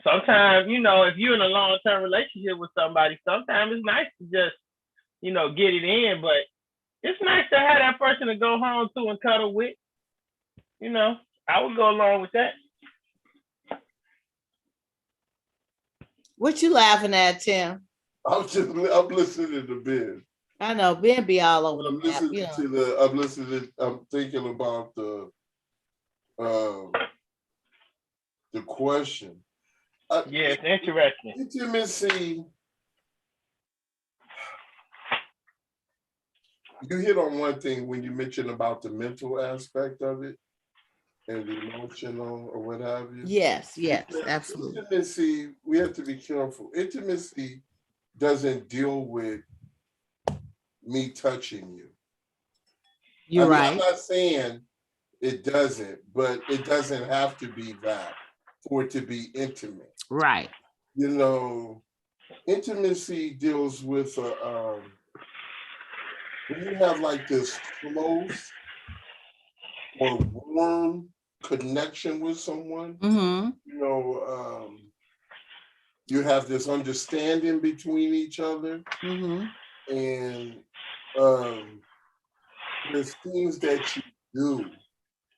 sometimes, if you're in a long-term relationship with somebody, sometimes it's nice to just, get it in, but it's nice to have that person to go home to and cuddle with. I would go along with that. What you laughing at, Tim? I'm listening to Ben. I know Ben be all over the map. I'm thinking about the question. Yeah, it's interesting. Intimacy. You hit on one thing when you mentioned about the mental aspect of it and the emotional or what have you. Yes, absolutely. Intimacy, we have to be careful. Intimacy doesn't deal with me touching you. You're right. I'm not saying it doesn't, but it doesn't have to be that for it to be intimate. Right. Intimacy deals with when you have like this close or warm connection with someone, you have this understanding between each other, and there's things that you do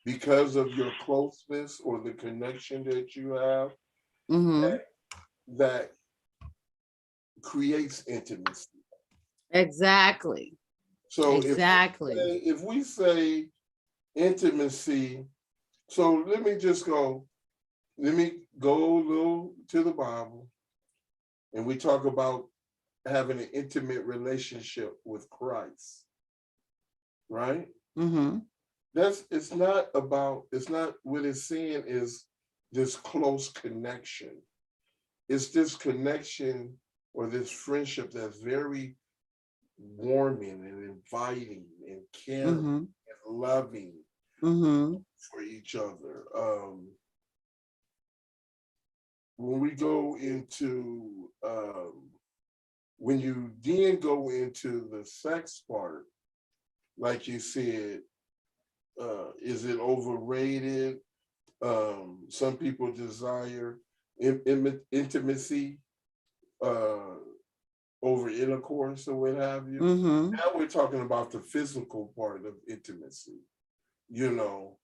because of your closeness or the connection that you have that creates intimacy. Exactly. So if we say intimacy, so let me go a little to the Bible, and we talk about having an intimate relationship with Christ, right? It's not what it's saying is this close connection. It's this connection or this friendship that's very warming and inviting and caring and loving for each other. When we go into, when you then go into the sex part, like you said, is it overrated? Some people desire intimacy over intercourse or what have you. Now we're talking about the physical part of intimacy, you know,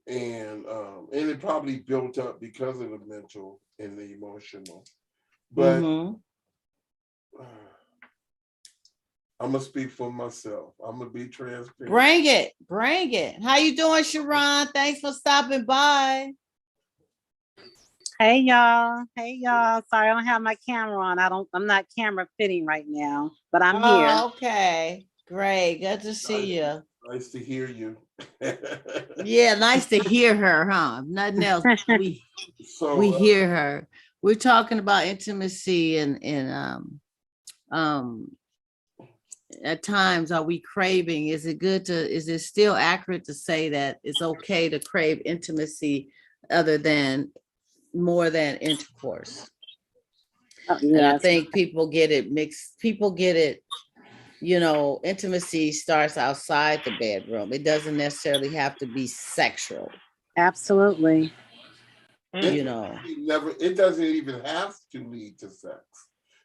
and it probably built up because of the mental and the emotional. But I'm gonna speak for myself. I'm gonna be transparent. Bring it, bring it. How you doing, Cheron? Thanks for stopping by. Hey y'all. Hey y'all. Sorry, I don't have my camera on. I'm not camera fitting right now, but I'm here. Okay, great. Good to see you. Nice to hear you. Yeah, nice to hear her, huh? If nothing else, we hear her. We're talking about intimacy and at times are we craving? Is it still accurate to say that it's okay to crave intimacy other than more than intercourse? And I think people get it mixed. People get it, you know, intimacy starts outside the bedroom. It doesn't necessarily have to be sexual. Absolutely. You know, it doesn't even have to lead to sex.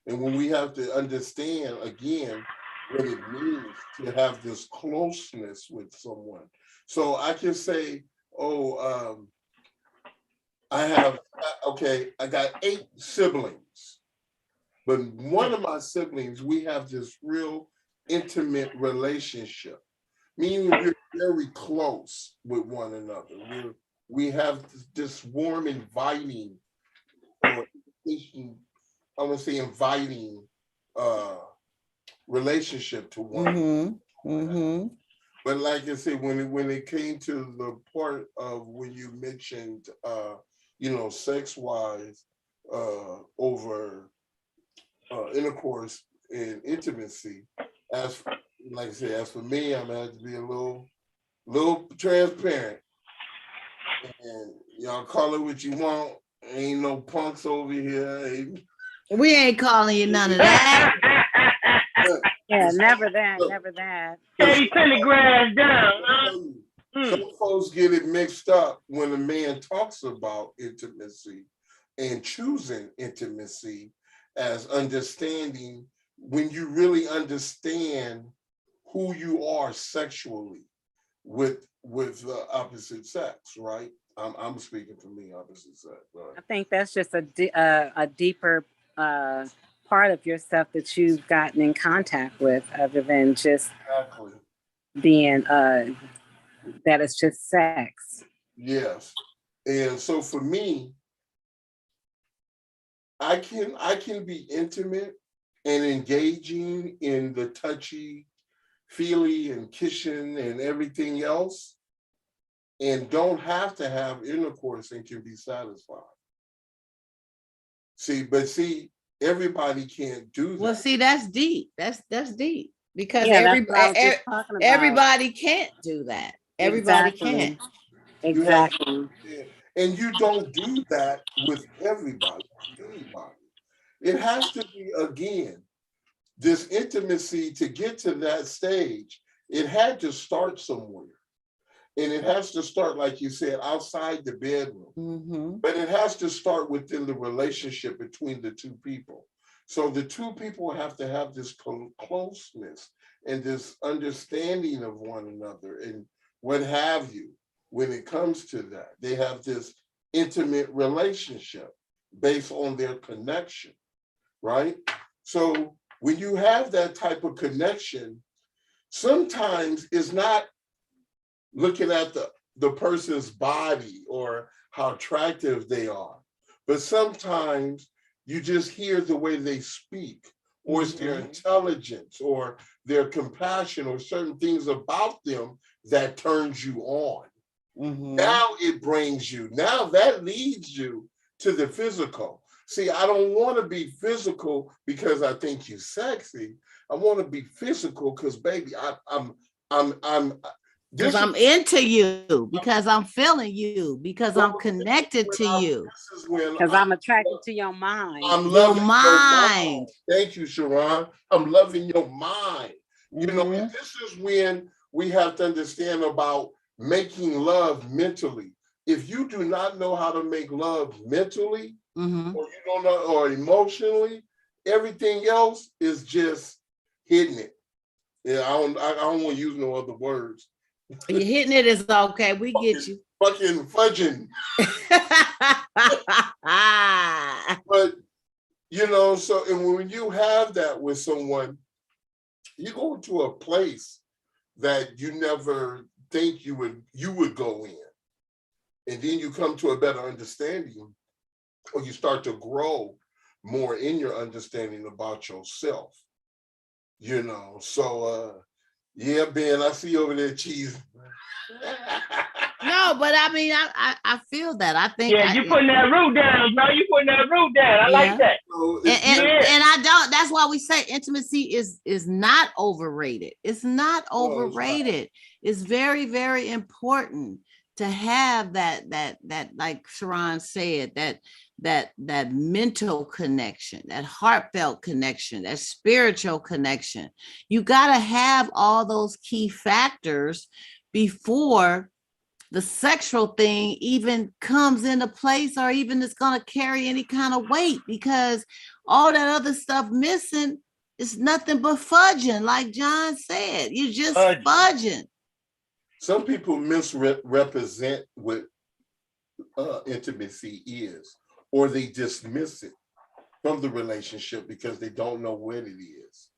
And when we have to understand again what it means to have this closeness with someone. So I can say, I got 8 siblings, but one of my siblings, we have this real intimate relationship, meaning we're very close with one another. We have this warm, inviting, or I want to say inviting relationship to one. But like I said, when it came to the part of when you mentioned, you know, sex wise over intercourse and intimacy, like I said, as for me, I'm gonna have to be a little transparent. And y'all call it what you want. Ain't no punks over here. we ain't calling you none of that. Yeah, never that, never that. Hey, pentagram down. Some folks get it mixed up when a man talks about intimacy and choosing intimacy as understanding when you really understand who you are sexually with the opposite sex, right? I'm speaking for me, opposite sex. Right? I think that's just a deeper part of yourself that you've gotten in contact with, other than just being that it's just sex. Yes. And so for me, I can be intimate and engaging in the touchy feely and kissing and everything else, and don't have to have intercourse and can be satisfied. See, everybody can't do that. Well, see, that's deep. That's deep because everybody can't do that. Everybody can't. Exactly. And you don't do that with everybody. It has to be, again, this intimacy to get to that stage. It had to start somewhere. And it has to start, like you said, outside the bedroom. But it has to start within the relationship between the two people. So the two people have to have this closeness and this understanding of one another and what have you. When it comes to that, they have this intimate relationship based on their connection, right? So when you have that type of connection, sometimes it's not looking at the person's body or how attractive they are, but sometimes you just hear the way they speak, or it's their intelligence or their compassion or certain things about them that turns you on. Now it brings you, now that leads you to the physical. See, I don't want to be physical because I think you sexy. I want to be physical because, baby, because I'm into you, because I'm feeling you, because I'm connected to you. Because I'm attracted to your mind. I'm Your loving mind. your mind. Thank you, Cheron. I'm loving your mind. You know, and this is when we have to understand about making love mentally. If you do not know how to make love mentally, or you don't know, or emotionally, everything else is just hitting it. Yeah, I don't want to use no other words. You're hitting it is okay. We get you. Fucking fudging. But you know, so and when you have that with someone, you go into a place that you never think you would go in. And then you come to a better understanding, or you start to grow more in your understanding about yourself. You know, so yeah, Ben, I see you over there cheese. No, but I mean, I feel that. I think you putting that root down, bro. You putting that root down. I like that. And I don't. That's why we say intimacy is not overrated. It's not overrated. It's very, very important to have that like Cheron said, that mental connection, that heartfelt connection, that spiritual connection. You got to have all those key factors before the sexual thing even comes into place, or even it's going to carry any kind of weight, because all that other stuff missing is nothing but fudging. Like John said, you're just fudging. Some people misrepresent what intimacy is, or they dismiss it from the relationship because they don't know what it is.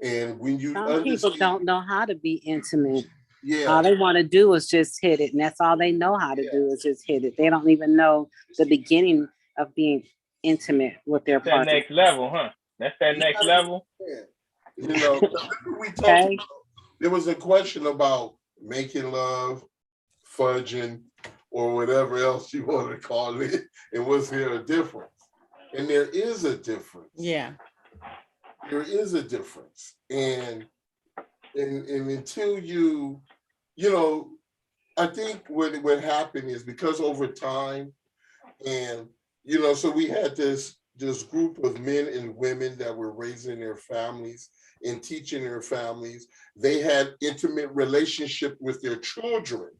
And when you some people don't know how to be intimate. Yeah. All they want to do is just hit it. And that's all they know how to do is just hit it. They don't even know the beginning of being intimate with their partner. That next level, huh? That's that next level. You know, we talked about, there was a question about making love, fudging, or whatever else you want to call it. And was there a difference? And there is a difference. Yeah. There is a difference. And until you know, I think what happened is because over time, and you know, so we had this group of men and women that were raising their families and teaching their families. They had intimate relationship with their children,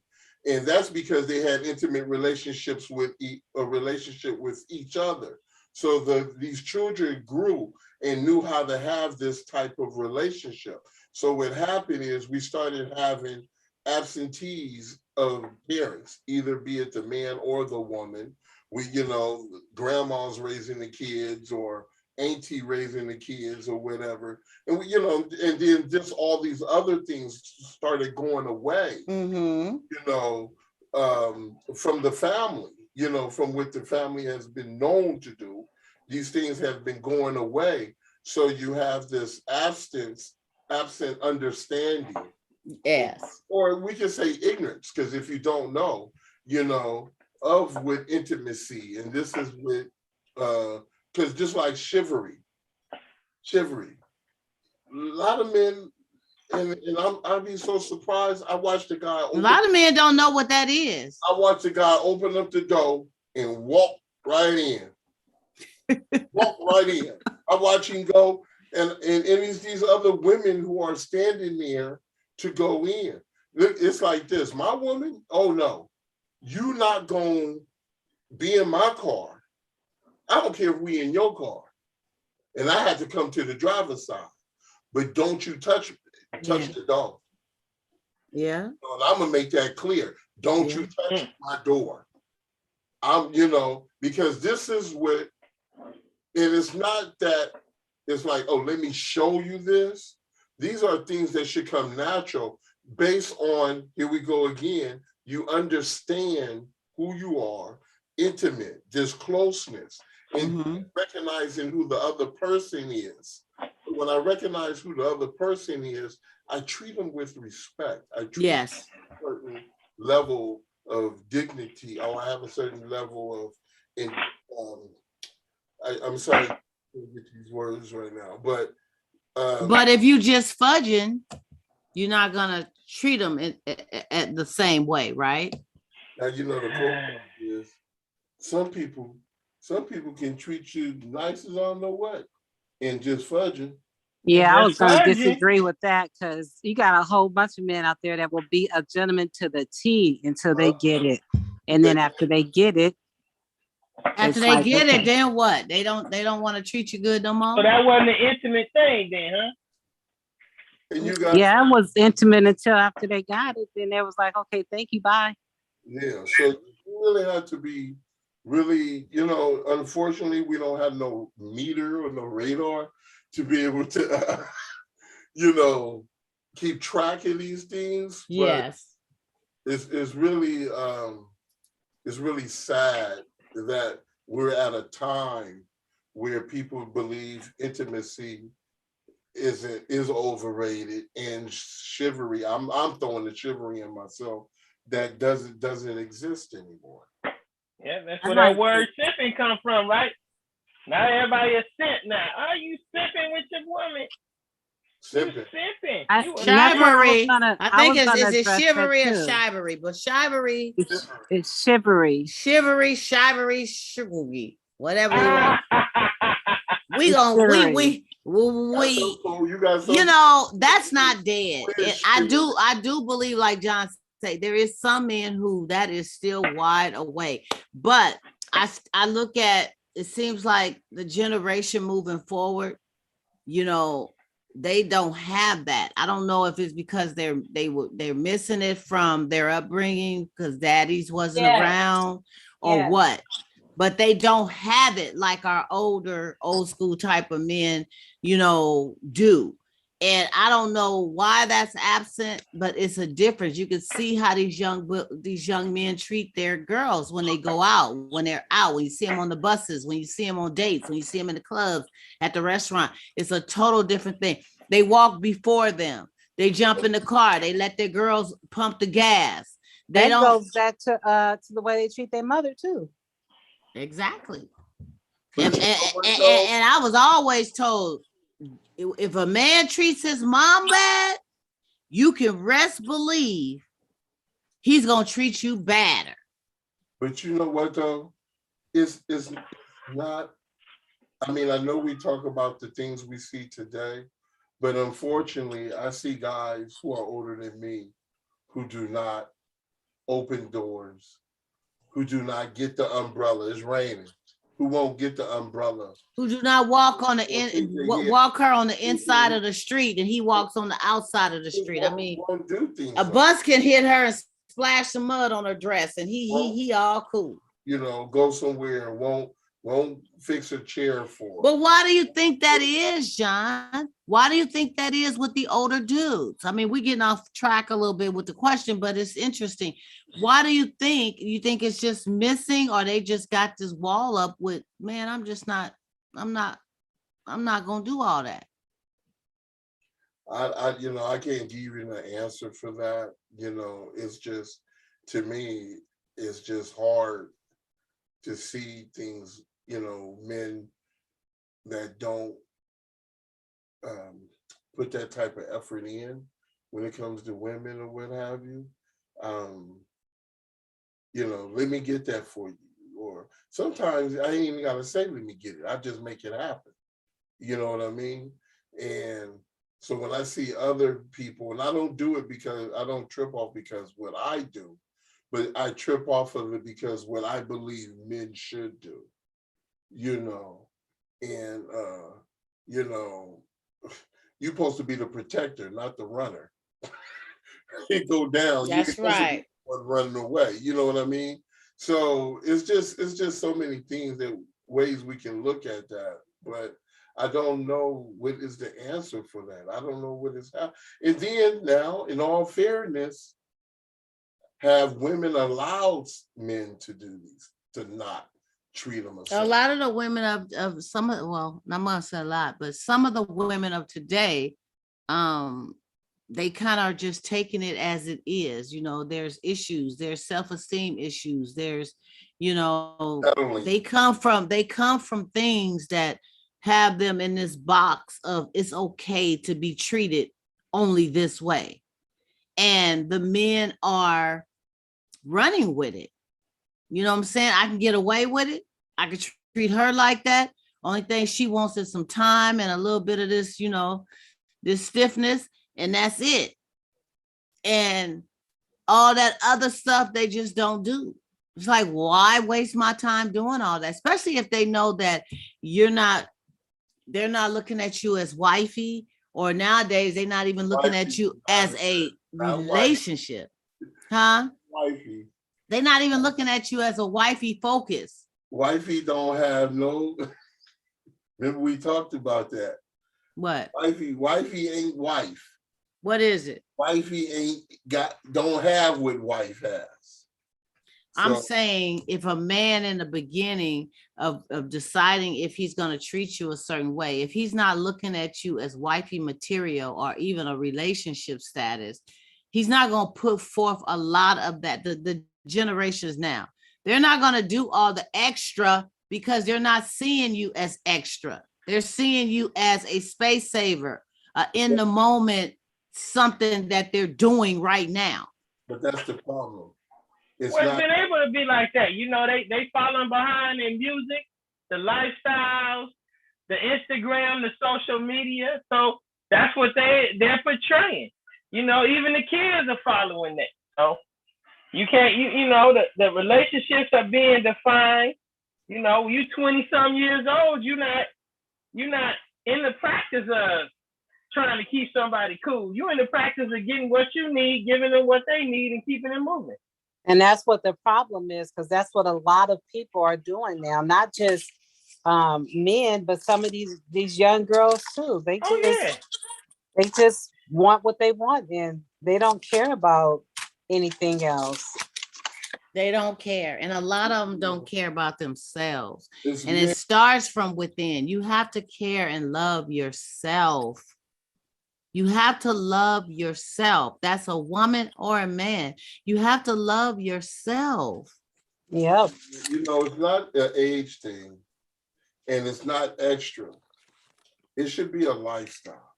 and that's because they had intimate relationships with a relationship with each other. So these children grew and knew how to have this type of relationship. So what happened is we started having absentees of parents, either be it the man or the woman. We, you know, grandma's raising the kids or auntie raising the kids or whatever. And we, you know, and then just all these other things started going away, you know, from the family, you know, from what the family has been known to do. These things have been going away. So you have this absent understanding. Yes. Or we can say ignorance, because if you don't know, you know, of with intimacy, and this is with, because just like chivalry, a lot of men, and I'd be so surprised. I watched the guy. A lot of men don't know what that is. I watched the guy open up the door and walk right in. Walk right in. I watch him go, and it's these other women who are standing there to go in. It's like this. My woman, oh no, you not gonna be in my car. I don't care if we in your car. And I had to come to the driver's side. But don't you touch the door. Yeah. So I'm gonna make that clear. Don't you touch my door. I'm, you know, because this is what, and it's not that it's like, oh, let me show you this. These are things that should come natural based on, here we go again, you understand who you are, intimate, this closeness, and recognizing who the other person is. When I recognize who the other person is, I treat them with respect. I treat them with a certain level of dignity. I have a certain level of, I'm sorry to get these words right now, but if you just fudging, you're not gonna treat them at the same way, right? now you know the problem is some people can treat you nice as I don't know what, and just fudging. Yeah, I was Just going to fudging. disagree with that because you got a whole bunch of men out there that will be a gentleman to the T until they get it. And then after they get it, After it's they like, get okay. it, then what? They don't want to treat you good no more. So that wasn't an intimate thing then, huh? And you got Yeah, it was intimate until after they got it. Then it was like, okay, thank you, bye. yeah. So you really have to be really, you know. Unfortunately, we don't have no meter or no radar to be able to, you know, keep track of these things. Yes. But it's really sad that we're at a time where people believe intimacy is overrated and chivalry. I'm throwing the chivalry in myself that doesn't exist anymore. Yeah, that's where that word simping come from, right? Now everybody is simp now. Are you simping with your woman? Simping. You simping. Chivalry. I think is it chivalry or chivalry, but chivalry. It's chivalry. Chivalry, chivalry, whatever you want. We you know, that's not dead. I do believe, like John said, there is some men who that is still wide awake. But I look at, it seems like the generation moving forward, you know, they don't have that. I don't know if it's because they're missing it from their upbringing because daddies wasn't around or what. But they don't have it like our old school type of men, you know, do. And I don't know why that's absent, but it's a difference. You can see how these young men treat their girls when they go out, when they're out, when you see them on the buses, when you see them on dates, when you see them in the clubs, at the restaurant. It's a total different thing. They walk before them. They jump in the car. They let their girls pump the gas. That goes back to the way they treat their mother too. Exactly. And I was always told, if a man treats his mom bad, you can believe he's gonna treat you badder. But you know what though? It's not. I mean, I know we talk about the things we see today, but unfortunately, I see guys who are older than me who do not open doors, who do not get the umbrella. It's raining. Who won't get the umbrella? Who do not walk on walk her on the inside of the street, and he walks on the outside of the street. I mean, a bus can hit her and splash some mud on her dress, and he all cool. You know, go somewhere and won't fix a chair for her. But why do you think that is, John? Why do you think that is with the older dudes? I mean, we're getting off track a little bit with the question, but it's interesting. Why do you think it's just missing, or they just got this wall up with, man, I'm not gonna do all that. I can't give you an answer for that. You know, it's just, to me, it's just hard to see things, you know, men that don't put that type of effort in when it comes to women or what have you. You know, let me get that for you. Or sometimes I ain't even gotta say, let me get it. I just make it happen. You know what I mean? And so when I see other people, and I don't do it because I don't trip off because what I do, but I trip off of it because what I believe men should do, you know. And, you know, you're supposed to be the protector, not the runner. You go down. That's right. Running away, you know what I mean? So it's just so many things ways we can look at that, but I don't know what is the answer for that. I don't know what is happening. And then now, in all fairness, have women allowed men to do these, to not treat them a lot of the women of some of, well, I'm gonna say a lot, but some of the women of today, they kind of are just taking it as it is. You know, there's issues, there's self-esteem issues, there's, You know, Definitely. they come from things that have them in this box of it's okay to be treated only this way. And the men are running with it. You know what I'm saying? I can get away with it. I could treat her like that. Only thing she wants is some time and a little bit of this, you know, this stiffness, and that's it. And all that other stuff they just don't do. It's like, why waste my time doing all that? Especially if they know that they're not looking at you as wifey, or nowadays they're not even looking at you as a relationship. Huh? Wifey. They're not even looking at you as a wifey focus. Wifey don't have no. Remember we talked about that. What? Wifey ain't wife. What is it? Wifey don't have what wife has. I'm saying if a man in the beginning of deciding if he's going to treat you a certain way, if he's not looking at you as wifey material or even a relationship status, he's not going to put forth a lot of that. The generations now, they're not going to do all the extra because they're not seeing you as extra. They're seeing you as a space saver, in the moment, something that they're doing right now. But that's the problem. It's been able to be like that. You know, they following behind in music, the lifestyles, the Instagram, the social media. So that's what they're portraying. You know, even the kids are following that. So you can't, you know, the relationships are being defined. You know, you 20-some years old, you're not in the practice of trying to keep somebody cool. You're in the practice of getting what you need, giving them what they need, and keeping it moving. And that's what the problem is, because that's what a lot of people are doing now. Not just men, but some of these young girls too. They just want what they want, and they don't care about anything else. They don't care. And a lot of them don't care about themselves. And it starts from within. You have to care and love yourself. You have to love yourself. That's a woman or a man. You have to love yourself. Yep. You know, it's not an age thing, and it's not extra. It should be a lifestyle.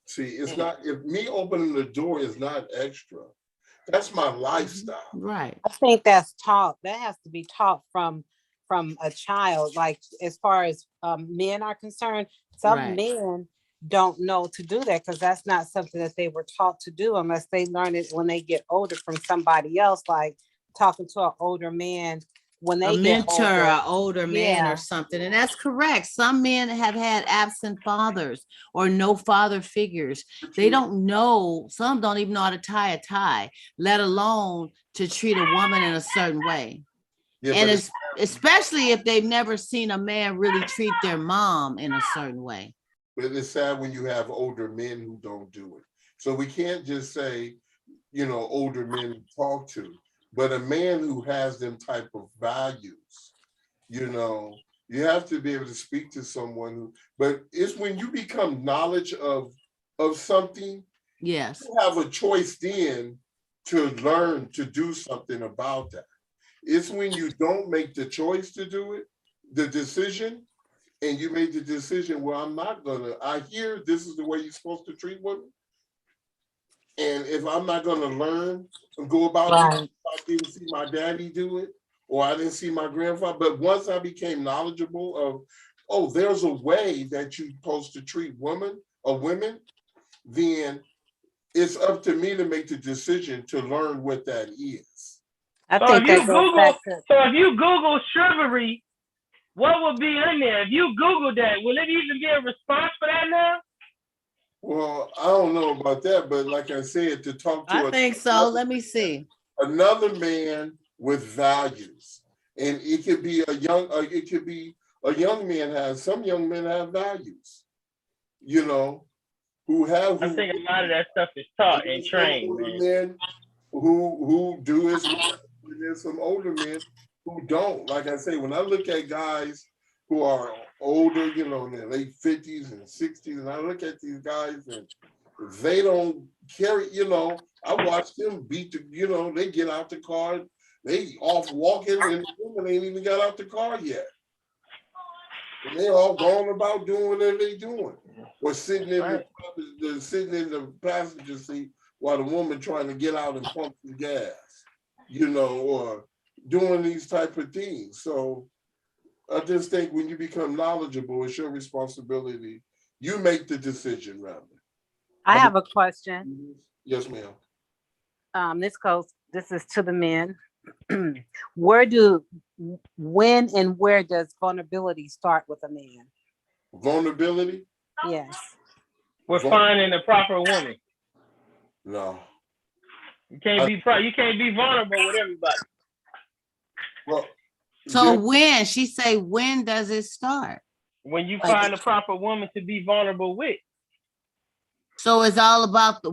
See, it's not, if me opening the door is not extra, that's my lifestyle. Right. I think that's taught. That has to be taught from a child. Like, as far as men are concerned, some men don't know to do that because that's not something that they were taught to do unless they learn it when they get older from somebody else, like talking to an older man when they get older. A mentor, an older man or something. And that's correct. Some men have had absent fathers or no father figures. They don't know, some don't even know how to tie a tie, let alone to treat a woman in a certain way. Yeah, and it's especially if they've never seen a man really treat their mom in a certain way. But it's sad when you have older men who don't do it. So we can't just say, you know, older men to talk to, but a man who has them type of values, you know, you have to be able to speak to someone who, but it's when you become knowledge of something, yes, you have a choice then to learn to do something about that. It's when you don't make the choice to do it, the decision, and you made the decision, well, I'm not gonna, I hear this is the way you're supposed to treat women. And if I'm not gonna learn and go about it, I didn't see my daddy do it, or I didn't see my grandfather, but once I became knowledgeable of, oh, there's a way that you're supposed to treat women, then it's up to me to make the decision to learn what that is. So if you Google shrubbery, what would be in there? If you Google that, will it even be a response for that now? Well, I don't know about that, but like I said, to talk to I think so. Let me see. Another man with values. And it could be a young man some young men have values, you know, I think a lot of that stuff is taught and trained, man. Men who do it, and there's some older men who don't. Like I say, when I look at guys who are older, you know, in their late 50s and 60s, and I look at these guys and they don't carry, you know, I watch them beat the, you know, they get out the car, They off walking and the woman ain't even got out the car yet. And they all going about doing whatever they doing. Or sitting in sitting in the passenger seat while the woman trying to get out and pump the gas, or doing these type of things. So I just think when you become knowledgeable, it's your responsibility. You make the decision, rather. I have a question. Yes, ma'am. This is to the men. When and where does vulnerability start with a man? Vulnerability? Yes. We're finding the proper woman. No. You can't be vulnerable with everybody. Well, so when she say, when does it start? When you find the proper woman to be vulnerable with. So it's all about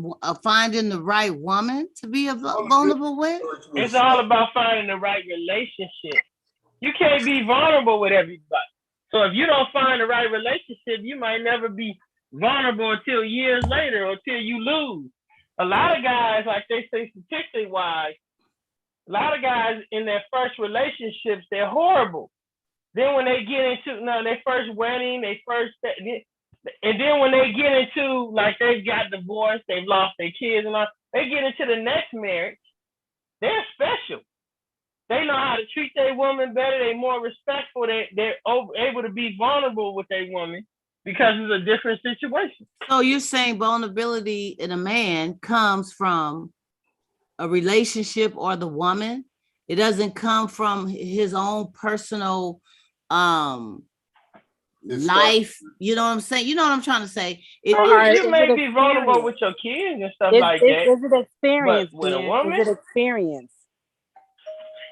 finding the right woman to be vulnerable with? It's all about finding the right relationship. You can't be vulnerable with everybody. So if you don't find the right relationship, you might never be vulnerable until years later or until you lose. A lot of guys, like they say statistically wise, a lot of guys in their first relationships, they're horrible. Then when they get into their first wedding, and then when they get into, like, they've got divorced, they've lost their kids and all, they get into the next marriage, they're special. They know how to treat their woman better. They're more respectful. They're able to be vulnerable with their woman because it's a different situation. So you're saying vulnerability in a man comes from a relationship or the woman? It doesn't come from his own personal life, you know what I'm saying? You know what I'm trying to say? You may be vulnerable with your kids and stuff like that. Is it experience? But with a woman? Is it experience?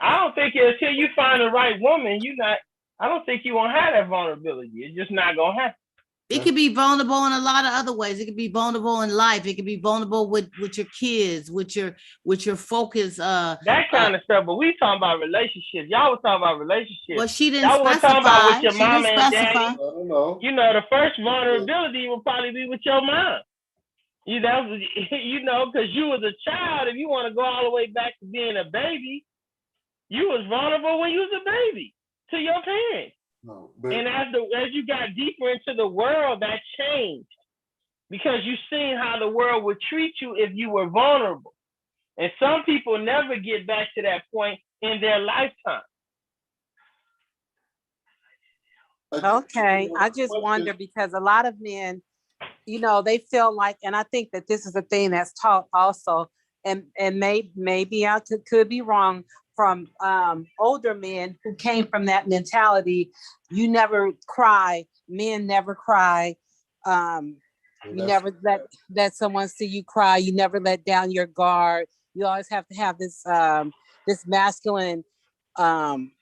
I don't think until you find the right woman, I don't think you won't have that vulnerability. It's just not gonna happen. It could be vulnerable in a lot of other ways. It could be vulnerable in life. It could be vulnerable with your kids, with your focus. That kind of stuff. But we talking about relationships. Y'all was talking about relationships. Well, she didn't Y'all specify. talking about with your She mama didn't and specify. daddy. I don't know. The first vulnerability will probably be with your mom. Because you was a child. If you want to go all the way back to being a baby, you was vulnerable when you was a baby to your parents. No, and as you got deeper into the world, that changed because you seen how the world would treat you if you were vulnerable. And some people never get back to that point in their lifetime. Okay, I just wonder because a lot of men, they feel like, and I think that this is a thing that's taught also, and maybe I could be wrong, from older men who came from that mentality. You never cry, men never cry. You never let someone see you cry. You never let down your guard. You always have to have this this masculine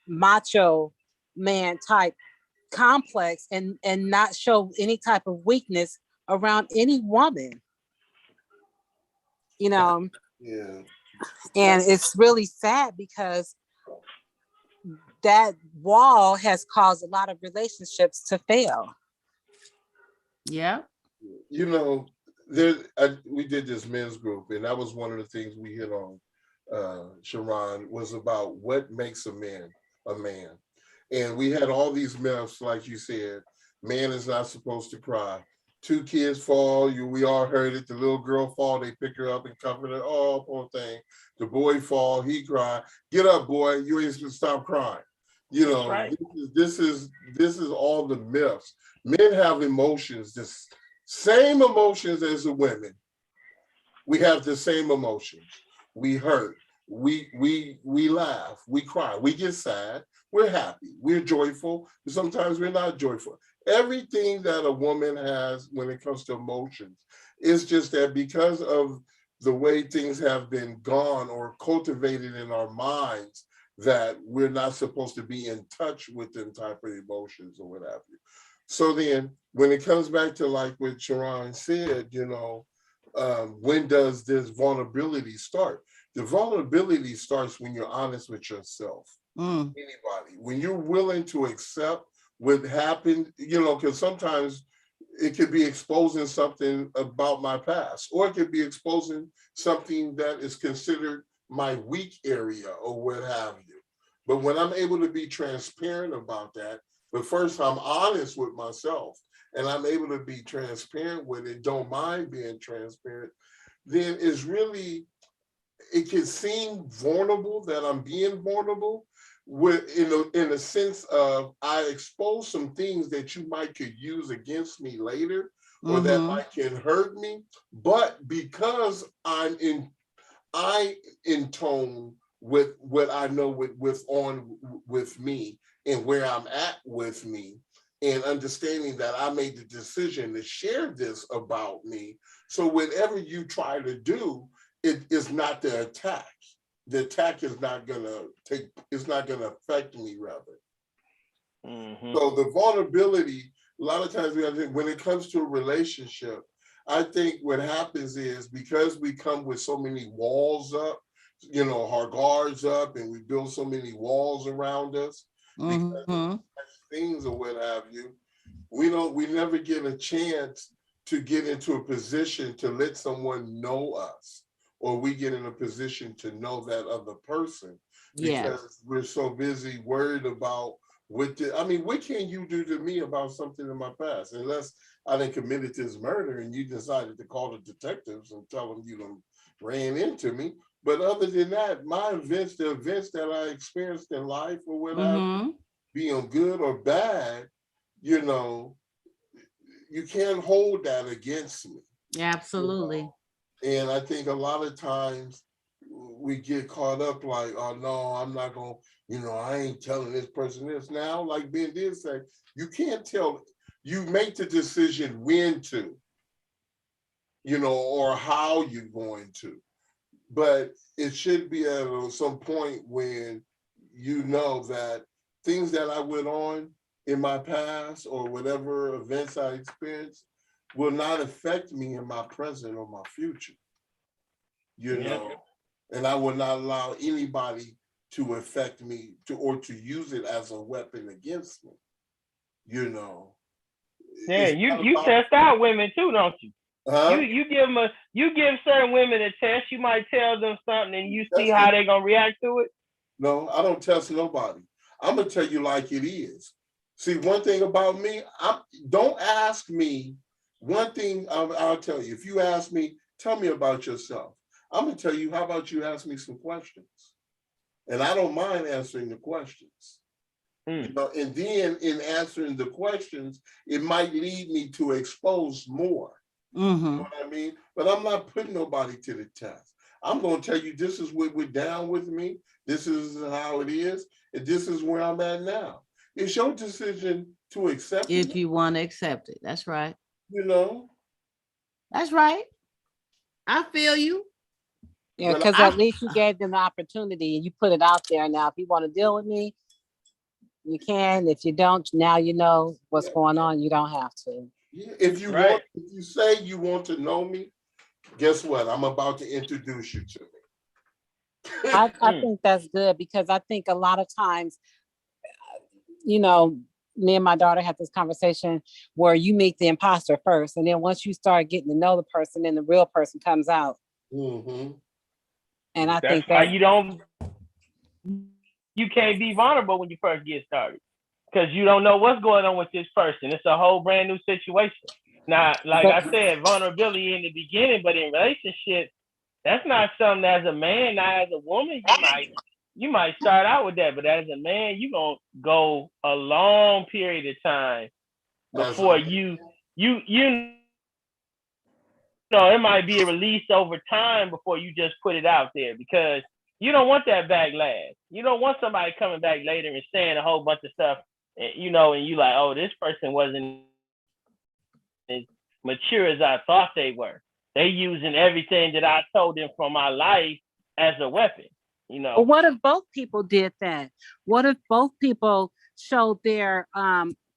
macho man type complex and not show any type of weakness around any woman. Yeah. And it's really sad because that wall has caused a lot of relationships to fail. Yeah. We did this men's group, and that was one of the things we hit on, Cheron, was about what makes a man a man. And we had all these myths, like you said, man is not supposed to cry. 2 kids fall, we all heard it. The little girl fall, they pick her up and comfort her. Oh, poor thing. The boy fall, he cry. Get up, boy. You ain't supposed to stop crying. Right. This is all the myths. Men have emotions, the same emotions as the women. We have the same emotions. We hurt. We laugh. We cry. We get sad. We're happy. We're joyful. Sometimes we're not joyful. Everything that a woman has when it comes to emotions is just that because of the way things have been gone or cultivated in our minds, that we're not supposed to be in touch with them type of emotions or what have you. So then when it comes back to like what Cheron said, when does this vulnerability start? The vulnerability starts when you're honest with yourself. Anybody, when you're willing to accept what happened, because sometimes it could be exposing something about my past, or it could be exposing something that is considered my weak area or what have you. But when I'm able to be transparent about that, but first I'm honest with myself and I'm able to be transparent with it, don't mind being transparent, then it's really, it can seem vulnerable that I'm being vulnerable in a sense of I expose some things that you might could use against me later or that might can hurt me. But because I'm in tone with what I know with me and where I'm at with me, and understanding that I made the decision to share this about me. So whatever you try to do, it is not the attack. The attack is not gonna affect me rather. So the vulnerability, a lot of times when it comes to a relationship, I think what happens is because we come with so many walls up, our guards up, and we build so many walls around us because of things or what have you, we never get a chance to get into a position to let someone know us, or we get in a position to know that other person because we're so busy worried about what can you do to me about something in my past? Unless I done committed this murder and you decided to call the detectives and tell them you done ran into me. But other than that, the events that I experienced in life or whatever, being good or bad, you can't hold that against me. Absolutely. And I think a lot of times we get caught up like, oh no, I'm not gonna, I ain't telling this person this. Now, like Ben did say, you can't tell, you make the decision when to, or how you're going to. But it should be at some point when you know that things that I went on in my past or whatever events I experienced will not affect me in my present or my future, and I will not allow anybody to affect me or to use it as a weapon against me, Yeah, you test out women too, don't you? Huh? You give certain women a test. You might tell them something and you see how they're gonna react to it. No, I don't test nobody. I'm gonna tell you like it is. See, one thing about me, don't ask me. One thing I'll tell you, if you ask me, tell me about yourself. I'm gonna tell you, how about you ask me some questions? And I don't mind answering the questions. And then in answering the questions, it might lead me to expose more. You know what I mean? But I'm not putting nobody to the test. I'm gonna tell you, this is what went down with me. This is how it is, and this is where I'm at now. It's your decision to accept it. If you want to accept it. That's right. That's right. I feel you. Yeah, because at least you gave them the opportunity and you put it out there. Now, if you want to deal with me, you can. If you don't, now you know what's going on. You don't have to. If you want, if you say you want to know me, guess what? I'm about to introduce you to me. I think that's good because I think a lot of times, me and my daughter had this conversation where you meet the imposter first, and then once you start getting to know the person, then the real person comes out. And I think why you can't be vulnerable when you first get started because you don't know what's going on with this person. It's a whole brand new situation. Now, like I said, vulnerability in the beginning, but in relationships, that's not something as a man. Now, as a woman, you might start out with that, but as a man, you're gonna go a long period of time before it might be a release over time before you just put it out there because you don't want that backlash. You don't want somebody coming back later and saying a whole bunch of stuff, and you like, oh, this person wasn't as mature as I thought they were. They using everything that I told them from my life as a weapon. But what if both people did that? What if both people showed their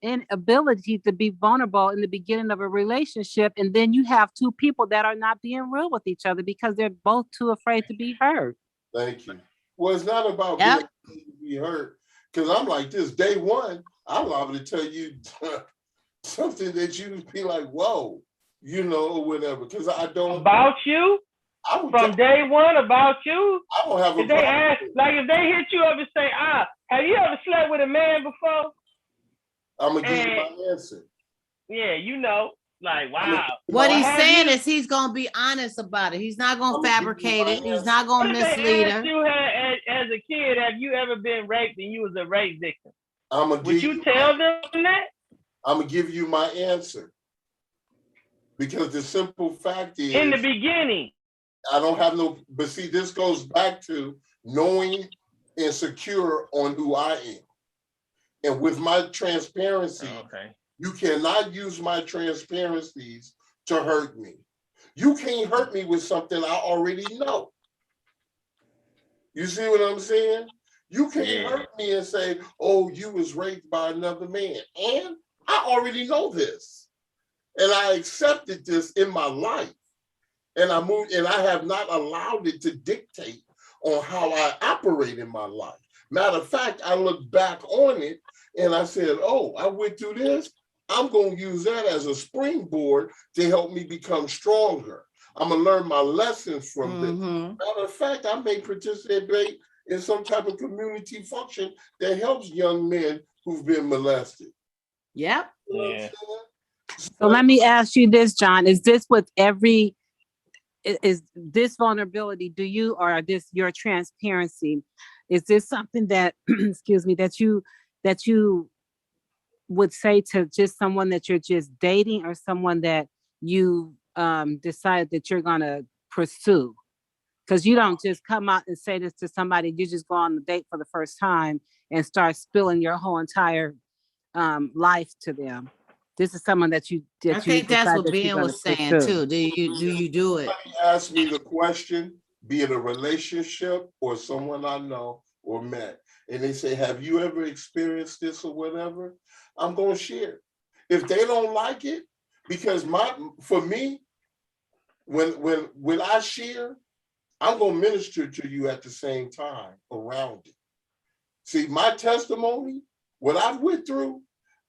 inability to be vulnerable in the beginning of a relationship, and then you have two people that are not being real with each other because they're both too afraid to be hurt? Thank you. Well, it's not about being afraid to be hurt, because I'm like this. Day one, I'm liable to tell you something that you be like, whoa, or whatever, because I don't. About you? from day one about you. I don't have a If they ask, like if they hit you up and say, have you ever slept with a man before? I'm gonna give you my answer. Yeah, you know, like wow. What he's saying is he's gonna be honest about it. He's not gonna fabricate it. He's not gonna mislead her. You as a kid, have you ever been raped and you was a rape victim? Would you tell them that? I'm gonna give you my answer. Because the simple fact is, in the beginning, I don't have no, but see, this goes back to knowing and secure on who I am. And with my transparency, you cannot use my transparencies to hurt me. You can't hurt me with something I already know. You see what I'm saying? You can't hurt me and say, oh, you was raped by another man. And I already know this. And I accepted this in my life. And I moved, and I have not allowed it to dictate on how I operate in my life. Matter of fact, I look back on it and I said, oh, I went through this. I'm going to use that as a springboard to help me become stronger. I'm going to learn my lessons from this. Matter of fact, I may participate in some type of community function that helps young men who've been molested. Yep. You know what I'm saying? So let me ask you this, John. Is this with every, is this vulnerability, do you, or this your transparency, is this something that, excuse me, that you would say to just someone that you're just dating or someone that you decide that you're gonna pursue? Because you don't just come out and say this to somebody, you just go on the date for the first time and start spilling your whole entire life to them. This is someone that you I think that's what Ben was saying too. Do you do it? Somebody ask me the question, be it a relationship or someone I know or met, and they say, have you ever experienced this or whatever? I'm going to share. If they don't like it, because for me, when I share, I'm going to minister to you at the same time around it. See, my testimony, what I've went through,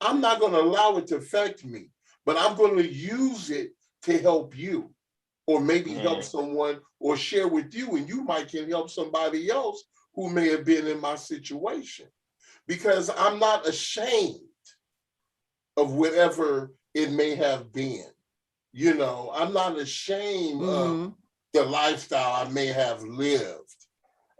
I'm not going to allow it to affect me, but I'm going to use it to help you or maybe help someone or share with you, and you might can help somebody else who may have been in my situation, because I'm not ashamed of whatever it may have been. You know, I'm not ashamed of the lifestyle I may have lived.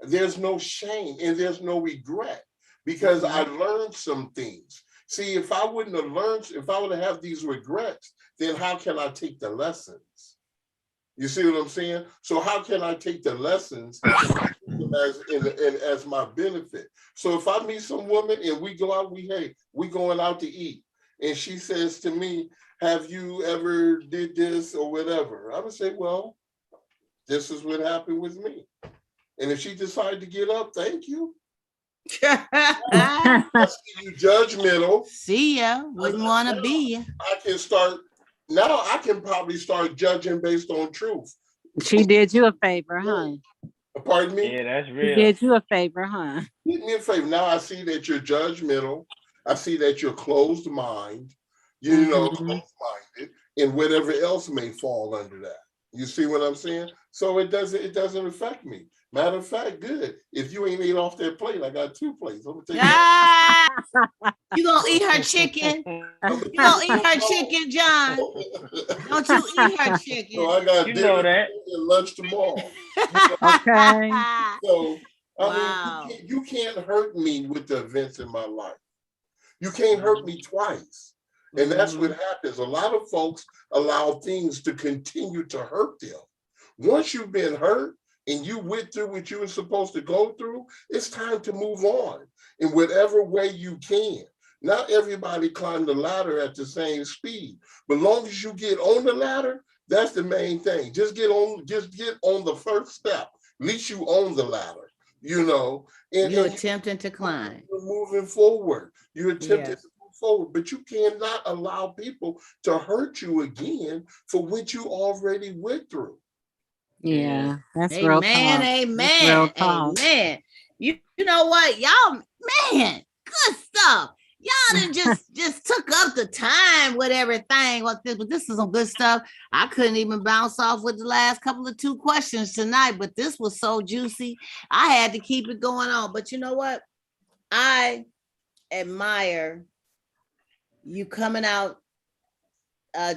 There's no shame and there's no regret because I learned some things. See, if I wouldn't have learned, if I would have these regrets, then how can I take the lessons? You see what I'm saying? So how can I take the lessons as my benefit? So if I meet some woman and we go out, we going out to eat, and she says to me, have you ever did this or whatever? I would say, well, this is what happened with me. And if she decided to get up, thank you. I see you judgmental. See ya. Wouldn't want to be ya. I can probably start judging based on truth. She did you a favor, huh? Pardon me? Yeah, that's real. She did you a favor, huh? Did me a favor. Now I see that you're judgmental. I see that you're closed mind, closed-minded, and whatever else may fall under that. You see what I'm saying? So it doesn't affect me. Matter of fact, good. If you ain't ate off that plate, I got 2 plates. I'm gonna take you gonna eat her chicken? You gonna eat her chicken, John? Don't you eat her chicken? So I got dinner and lunch tomorrow. Okay. So I mean, you can't hurt me with the events in my life. You can't hurt me twice. And that's what happens. A lot of folks allow things to continue to hurt them. Once you've been hurt and you went through what you were supposed to go through, it's time to move on in whatever way you can. Not everybody climb the ladder at the same speed, but long as you get on the ladder, that's the main thing. Just get on the first step. At least you own the ladder, And you're attempting to climb. You're moving forward. You're attempting to move forward, but you cannot allow people to hurt you again for what you already went through. Yeah, that's real talk. Amen. You know what, y'all, man, good stuff. Y'all done just took up the time with everything. But this is some good stuff. I couldn't even bounce off with the last couple of 2 questions tonight, but this was so juicy. I had to keep it going on. But you know what? I admire you coming out,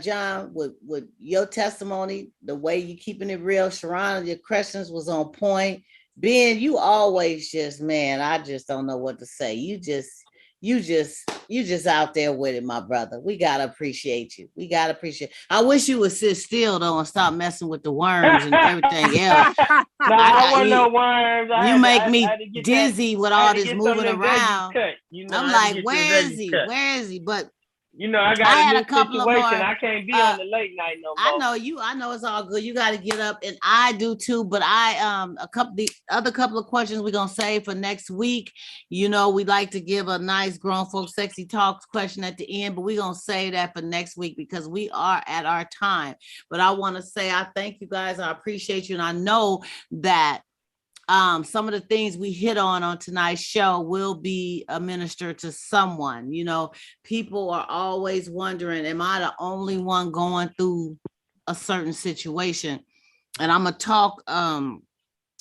John, with your testimony, the way you keeping it real. Cheron, your questions was on point. Ben, you always just, man, I just don't know what to say. You just out there with it, my brother. We gotta appreciate you. I wish you would sit still though and stop messing with the worms and everything else. No, I don't want no worms. You make me dizzy with all this moving around. I'm like, where is he? Where is he? But you know, I had got a couple of more. I can't be on the late night no more. I know it's all good. You got to get up, and I do too. But the other couple of questions we're gonna save for next week. You know, we like to give a nice grown folk sexy talks question at the end, but we're gonna save that for next week because we are at our time. But I want to say I thank you guys. I appreciate you, and I know that some of the things we hit on tonight's show will be a minister to someone. You know, people are always wondering, am I the only one going through a certain situation? And I'm going to talk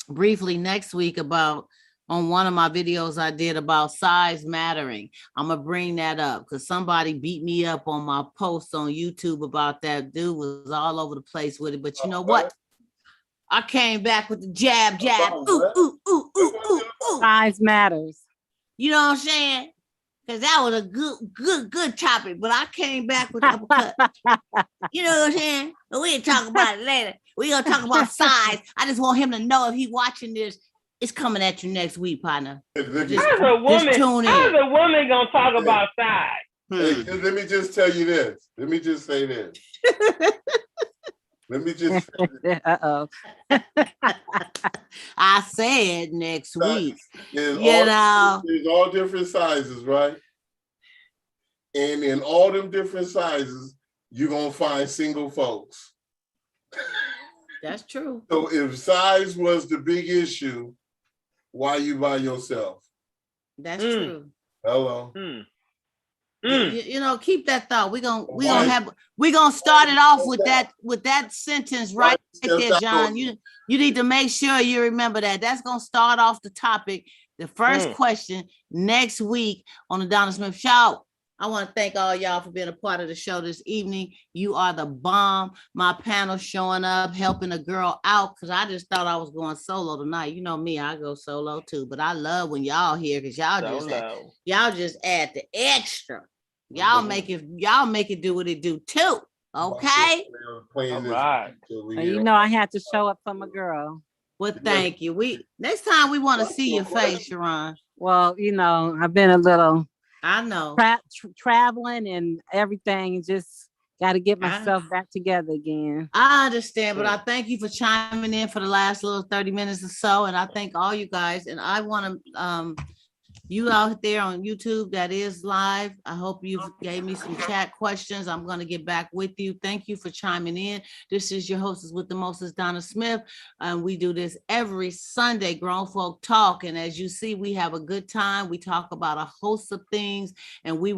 briefly next week about, on one of my videos I did about size mattering. I'm going to bring that up because somebody beat me up on my post on YouTube about that. Dude was all over the place with it. But you know what? I came back with the jab. Ooh. Size matters. You know what I'm saying? Because that was a good topic, but I came back with the uppercut. You know what I'm saying? But we can talk about it later. We're going to talk about size. I just want him to know if he's watching this, it's coming at you next week, partner. How's a woman going to talk about size? Hey, let me just tell you this. Let me just say this. Let me just. I said next week. There's all different sizes, right? And in all them different sizes, you're gonna find single folks. That's true. So if size was the big issue, why you by yourself? That's true. Hello. You know, keep that thought. We're gonna start it off with that sentence right there, John. You need to make sure you remember that. That's gonna start off the topic, the first question next week on the Donna Smith Show. I want to thank all y'all for being a part of the show this evening. You are the bomb. My panel showing up, helping a girl out, because I just thought I was going solo tonight. You know me, I go solo too, but I love when y'all here because y'all just add the extra. Y'all make it do what it do too. Okay. All right. You know I had to show up for my girl. Well, thank you. Next time we want to see your face, Cheron. Well, you know, I've been a little. I know. Traveling and everything, just got to get myself back together again. I understand, but I thank you for chiming in for the last little 30 minutes or so. And I thank all you guys. And I want to, you out there on YouTube that is live, I hope you gave me some chat questions. I'm going to get back with you. Thank you for chiming in. This is your hostess with the mostest, Donna Smith. And we do this every Sunday, Grown Folk Talk. And as you see, we have a good time. We talk about a host of things, and we